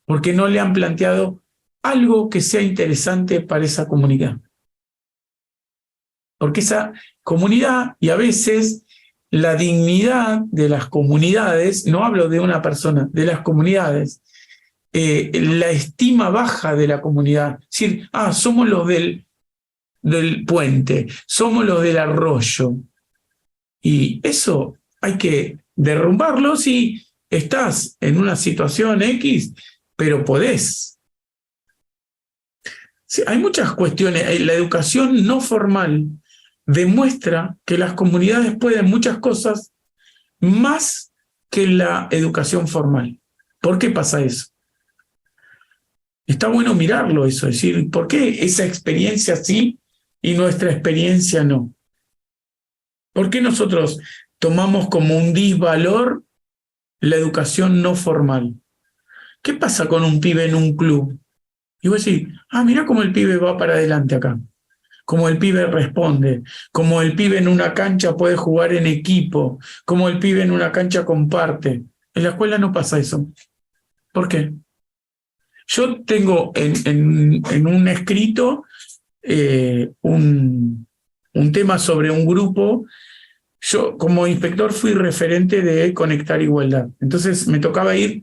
porque no le han planteado algo que sea interesante para esa comunidad. Porque esa comunidad, y a veces la dignidad de las comunidades, no hablo de una persona, de las comunidades, la estima baja de la comunidad. Es decir, somos los del puente, somos los del arroyo. Y eso hay que derrumbarlo si estás en una situación X, pero podés Sí, hay muchas cuestiones. La educación no formal demuestra que las comunidades pueden muchas cosas más que la educación formal. ¿Por qué pasa eso? Está bueno mirarlo eso, es decir, ¿por qué esa experiencia sí y nuestra experiencia no? ¿Por qué nosotros tomamos como un disvalor la educación no formal? ¿Qué pasa con un pibe en un club? Y vos decís, mira cómo el pibe va para adelante acá, cómo el pibe responde, cómo el pibe en una cancha puede jugar en equipo, cómo el pibe en una cancha comparte. En la escuela no pasa eso. ¿Por qué? Yo tengo en un escrito un tema sobre un grupo. Yo como inspector fui referente de Conectar Igualdad. Entonces me tocaba ir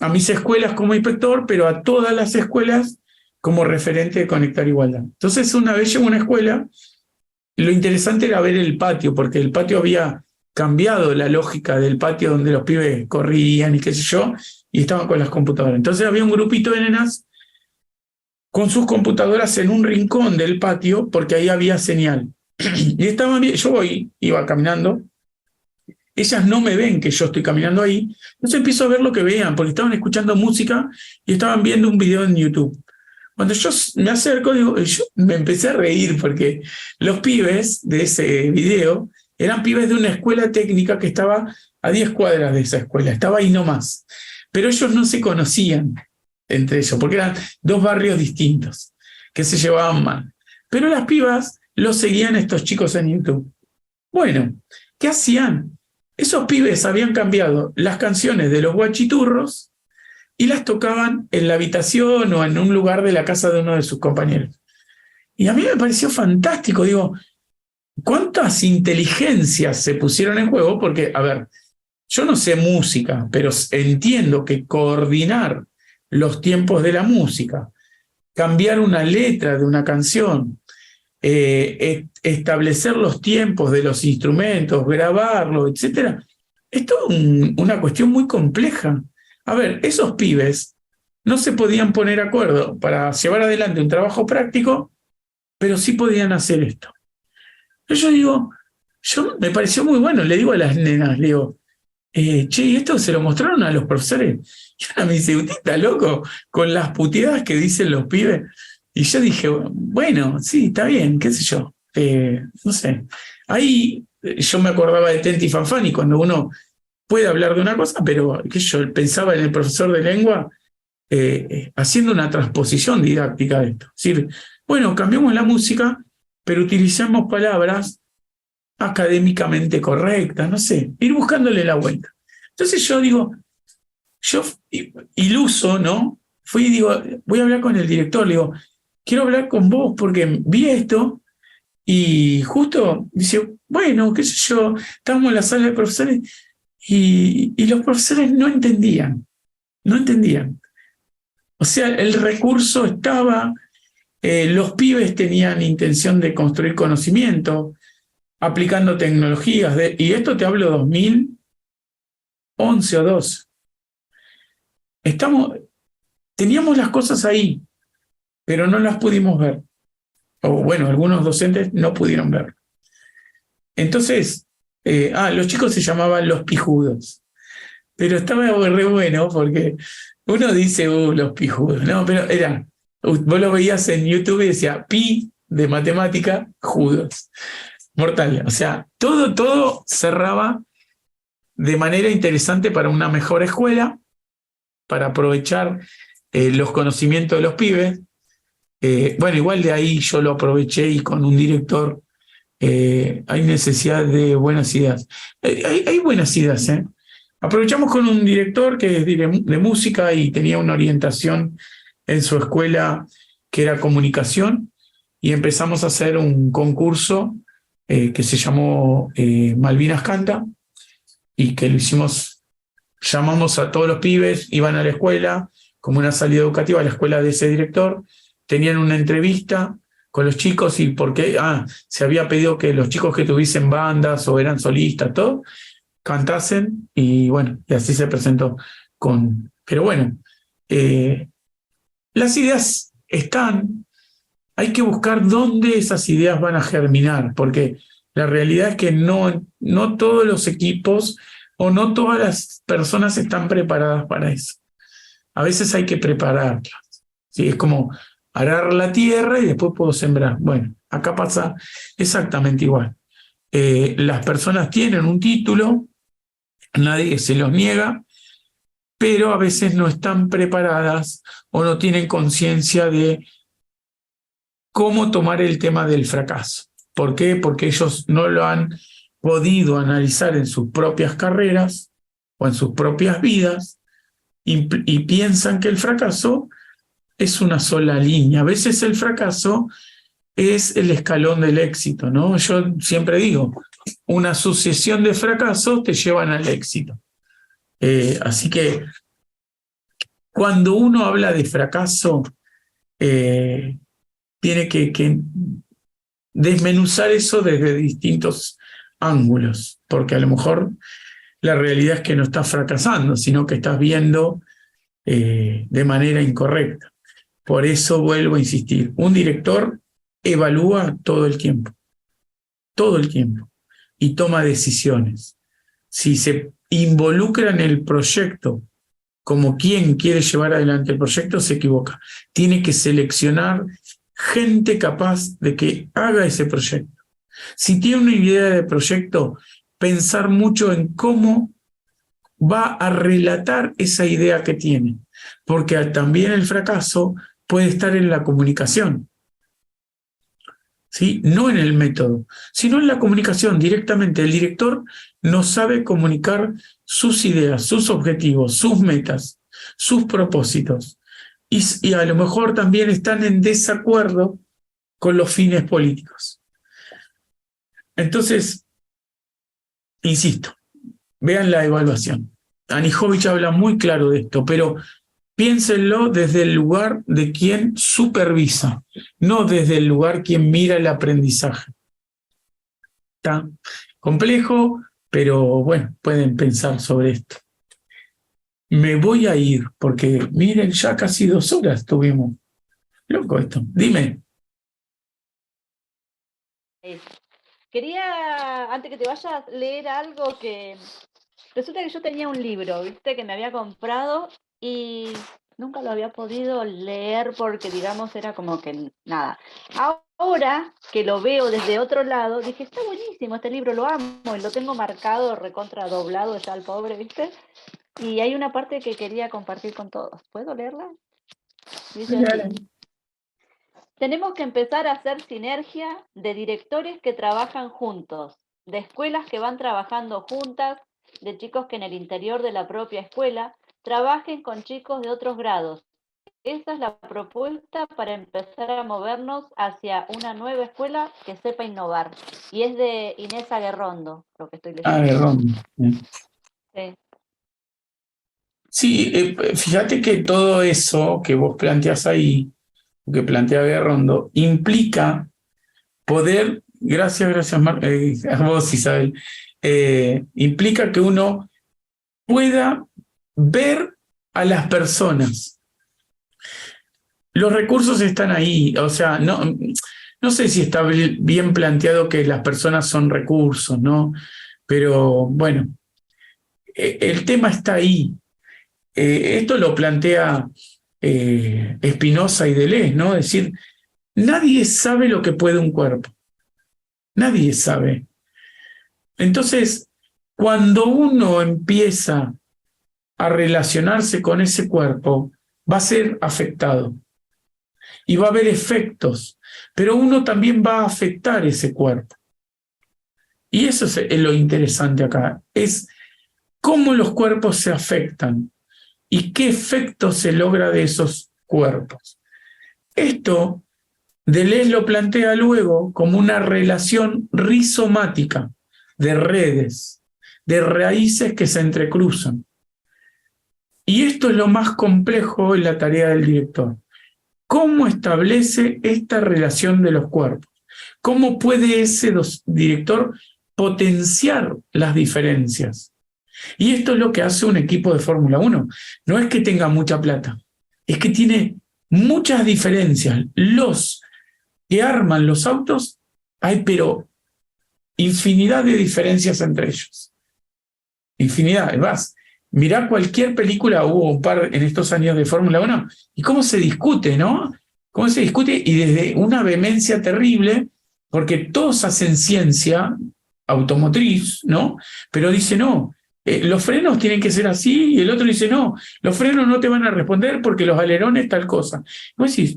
a mis escuelas como inspector, pero a todas las escuelas como referente de Conectar Igualdad. Entonces una vez llego a una escuela, lo interesante era ver el patio, porque el patio había cambiado la lógica del patio donde los pibes corrían y qué sé yo, y estaban con las computadoras. Entonces había un grupito de nenas con sus computadoras en un rincón del patio, porque ahí había señal. Y estaban bien, iba caminando, ellas no me ven que yo estoy caminando ahí, entonces empiezo a ver lo que veían, porque estaban escuchando música y estaban viendo un video en YouTube. Cuando yo me acerco, yo me empecé a reír, porque los pibes de ese video eran pibes de una escuela técnica que estaba a 10 cuadras de esa escuela, estaba ahí nomás. Pero ellos no se conocían entre ellos, porque eran dos barrios distintos, que se llevaban mal. Pero las pibas los seguían estos chicos en YouTube. Bueno, ¿qué hacían? Esos pibes habían cambiado las canciones de los guachiturros y las tocaban en la habitación o en un lugar de la casa de uno de sus compañeros. Y a mí me pareció fantástico, digo, ¿cuántas inteligencias se pusieron en juego? Porque, a ver, yo no sé música, pero entiendo que coordinar los tiempos de la música, cambiar una letra de una canción, establecer los tiempos de los instrumentos, grabarlo, etc. Es toda una cuestión muy compleja. A ver, esos pibes no se podían poner de acuerdo para llevar adelante un trabajo práctico, pero sí podían hacer esto. Yo digo, me pareció muy bueno, le digo a las nenas, le digo, che, ¿y esto se lo mostraron a los profesores? Y una me dice, ¿usted está loco con las puteadas que dicen los pibes? Y yo dije, bueno, sí, está bien, qué sé yo, no sé. Ahí yo me acordaba de Tenti Fanfani, cuando uno puede hablar de una cosa, pero qué sé yo pensaba en el profesor de lengua haciendo una transposición didáctica de esto. Es decir, bueno, cambiamos la música, pero utilizamos palabras académicamente correctas, no sé, ir buscándole la vuelta. Entonces yo digo, yo iluso, ¿no? Fui y digo, voy a hablar con el director, le digo, quiero hablar con vos porque vi esto y justo dice, bueno, qué sé yo, estábamos en la sala de profesores y los profesores no entendían. O sea, el recurso estaba, los pibes tenían intención de construir conocimiento, aplicando tecnologías, y esto te hablo 2011 o 12. Teníamos las cosas ahí, pero no las pudimos ver. O bueno, algunos docentes no pudieron ver. Entonces, los chicos se llamaban los pijudos. Pero estaba re bueno porque uno dice, los pijudos. No, pero vos lo veías en YouTube y decía, pi de matemática, judos. Mortal. O sea, todo cerraba de manera interesante para una mejor escuela, para aprovechar los conocimientos de los pibes. Bueno, igual de ahí yo lo aproveché y con un director hay necesidad de buenas ideas. Hay buenas ideas, ¿eh? Aprovechamos con un director que es de música y tenía una orientación en su escuela que era comunicación y empezamos a hacer un concurso que se llamó Malvinas Canta y que lo hicimos, llamamos a todos los pibes, iban a la escuela como una salida educativa a la escuela de ese director, tenían una entrevista con los chicos y porque se había pedido que los chicos que tuviesen bandas o eran solistas, todo, cantasen y bueno, y así se presentó pero bueno, las ideas están, hay que buscar dónde esas ideas van a germinar, porque la realidad es que no todos los equipos o no todas las personas están preparadas para eso. A veces hay que prepararlas. ¿Sí? Es como arar la tierra y después puedo sembrar. Bueno, acá pasa exactamente igual. Las personas tienen un título, nadie se los niega, pero a veces no están preparadas o no tienen conciencia de cómo tomar el tema del fracaso. ¿Por qué? Porque ellos no lo han podido analizar en sus propias carreras o en sus propias vidas y piensan que el fracaso es una sola línea. A veces el fracaso es el escalón del éxito, ¿no? Yo siempre digo, una sucesión de fracasos te llevan al éxito. Así que cuando uno habla de fracaso, tiene que desmenuzar eso desde distintos ángulos, porque a lo mejor la realidad es que no estás fracasando, sino que estás viendo de manera incorrecta. Por eso vuelvo a insistir, un director evalúa todo el tiempo, y toma decisiones. Si se involucra en el proyecto como quien quiere llevar adelante el proyecto, se equivoca. Tiene que seleccionar gente capaz de que haga ese proyecto. Si tiene una idea de proyecto, pensar mucho en cómo va a relatar esa idea que tiene, porque también el fracaso puede estar en la comunicación, ¿sí? No en el método, sino en la comunicación directamente. El director no sabe comunicar sus ideas, sus objetivos, sus metas, sus propósitos, y a lo mejor también están en desacuerdo con los fines políticos. Entonces, insisto, vean la evaluación. Anijovic habla muy claro de esto, pero piénsenlo desde el lugar de quien supervisa, no desde el lugar quien mira el aprendizaje. Está complejo, pero bueno, pueden pensar sobre esto. Me voy a ir, porque miren, ya casi 2 horas tuvimos. Loco esto. Dime. Quería, antes que te vayas, leer algo que... Resulta que yo tenía un libro, ¿viste? Que me había comprado y nunca lo había podido leer porque, digamos, era como que nada. Ahora que lo veo desde otro lado, dije, está buenísimo este libro, lo amo y lo tengo marcado, recontra doblado, está el pobre, ¿viste? Y hay una parte que quería compartir con todos. ¿Puedo leerla? Dice así. Tenemos que empezar a hacer sinergia de directores que trabajan juntos, de escuelas que van trabajando juntas, de chicos que en el interior de la propia escuela trabajen con chicos de otros grados. Esa es la propuesta para empezar a movernos hacia una nueva escuela que sepa innovar. Y es de Inés Aguerrondo, lo que estoy leyendo. Aguerrondo. Sí. Sí, fíjate que todo eso que vos planteás ahí, que plantea Aguerrondo, implica poder, gracias a vos, Isabel, implica que uno pueda ver a las personas. Los recursos están ahí, o sea, no sé si está bien planteado que las personas son recursos, ¿no? Pero bueno, el tema está ahí. Esto lo plantea Spinoza y Deleuze, ¿no? Es decir, nadie sabe lo que puede un cuerpo. Nadie sabe. Entonces, cuando uno empieza a relacionarse con ese cuerpo, va a ser afectado. Y va a haber efectos, pero uno también va a afectar ese cuerpo. Y eso es lo interesante acá, es cómo los cuerpos se afectan y qué efecto se logra de esos cuerpos. Esto Deleuze lo plantea luego como una relación rizomática de redes, de raíces que se entrecruzan. Y esto es lo más complejo en la tarea del director. ¿Cómo establece esta relación de los cuerpos? ¿Cómo puede ese director potenciar las diferencias? Y esto es lo que hace un equipo de Fórmula 1. No es que tenga mucha plata, es que tiene muchas diferencias. Los que arman los autos, hay pero infinidad de diferencias entre ellos. Infinidad. Además, mirá cualquier película, hubo un par en estos años de Fórmula 1, y cómo se discute, ¿no? Cómo se discute, y desde una vehemencia terrible, porque todos hacen ciencia automotriz, ¿no? Pero dice, no, los frenos tienen que ser así, y el otro dice, no, los frenos no te van a responder porque los alerones tal cosa. Y vos decís,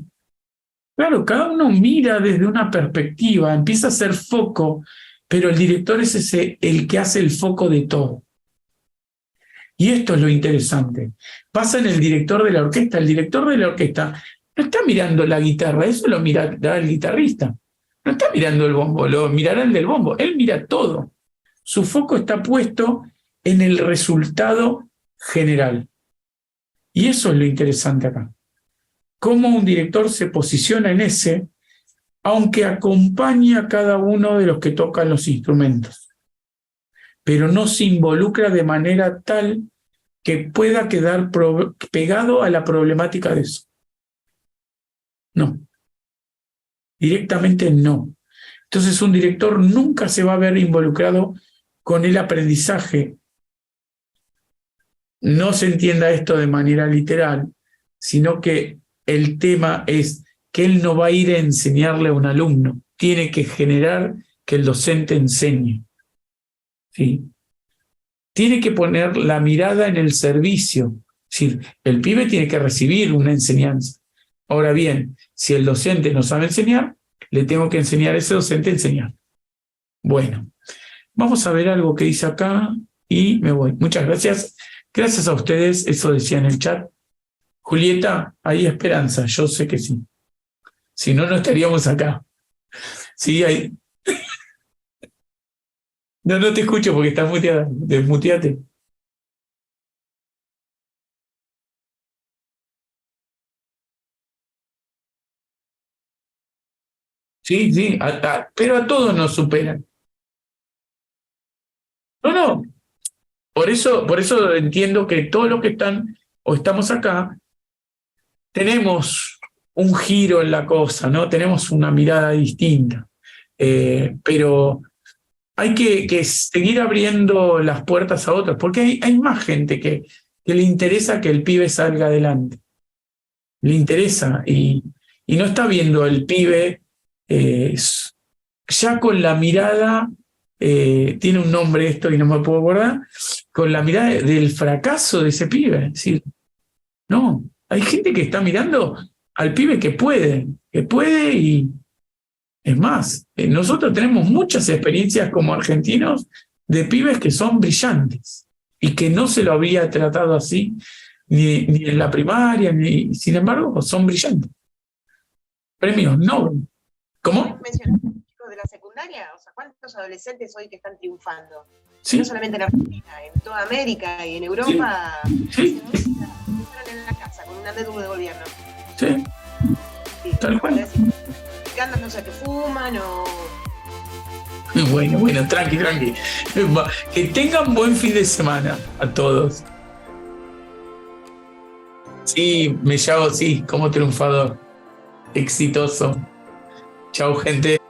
claro, cada uno mira desde una perspectiva, empieza a hacer foco, pero el director es el que hace el foco de todo. Y esto es lo interesante. Pasa en el director de la orquesta. El director de la orquesta no está mirando la guitarra, eso lo mirará el guitarrista. No está mirando el bombo, lo mirará el del bombo. Él mira todo. Su foco está puesto en el resultado general. Y eso es lo interesante acá. Cómo un director se posiciona en ese, aunque acompaña a cada uno de los que tocan los instrumentos, pero no se involucra de manera tal que pueda quedar pegado a la problemática de eso. No. Directamente no. Entonces un director nunca se va a ver involucrado con el aprendizaje. No se entienda esto de manera literal, sino que el tema es que él no va a ir a enseñarle a un alumno, tiene que generar que el docente enseñe. ¿Sí? Tiene que poner la mirada en el servicio. Es decir, el pibe tiene que recibir una enseñanza. Ahora bien, si el docente no sabe enseñar, le tengo que enseñar a ese docente a enseñar. Bueno, vamos a ver algo que dice acá y me voy. Muchas gracias. Gracias a ustedes, eso decía en el chat. Julieta, hay esperanza, yo sé que sí. Si no, no estaríamos acá. Sí, hay... No te escucho porque estás muteada. Desmuteate. Sí, pero a todos nos superan. No. Por eso entiendo que todos los que están o estamos acá tenemos un giro en la cosa, ¿no? Tenemos una mirada distinta. Pero hay que seguir abriendo las puertas a otros, porque hay más gente que le interesa que el pibe salga adelante. Le interesa y no está viendo el pibe ya con la mirada, tiene un nombre esto y no me puedo acordar, con la mirada del fracaso de ese pibe. Es decir, no, hay gente que está mirando al pibe que puede y es más, nosotros tenemos muchas experiencias como argentinos de pibes que son brillantes y que no se lo había tratado así ni en la primaria, sin embargo, son brillantes. Premios Nobel. ¿Cómo? ¿Mencionaste a los chicos de la secundaria? O sea, ¿cuántos adolescentes hoy que están triunfando? Sí. No solamente en Argentina, en toda América y en Europa. Sí. Están en la casa con una deuda de gobierno. Sí. Tal cual. No sé, que fuman o... Bueno, tranqui. Que tengan buen fin de semana a todos. Sí, me llamo, sí, como triunfador. Exitoso. Chau, gente.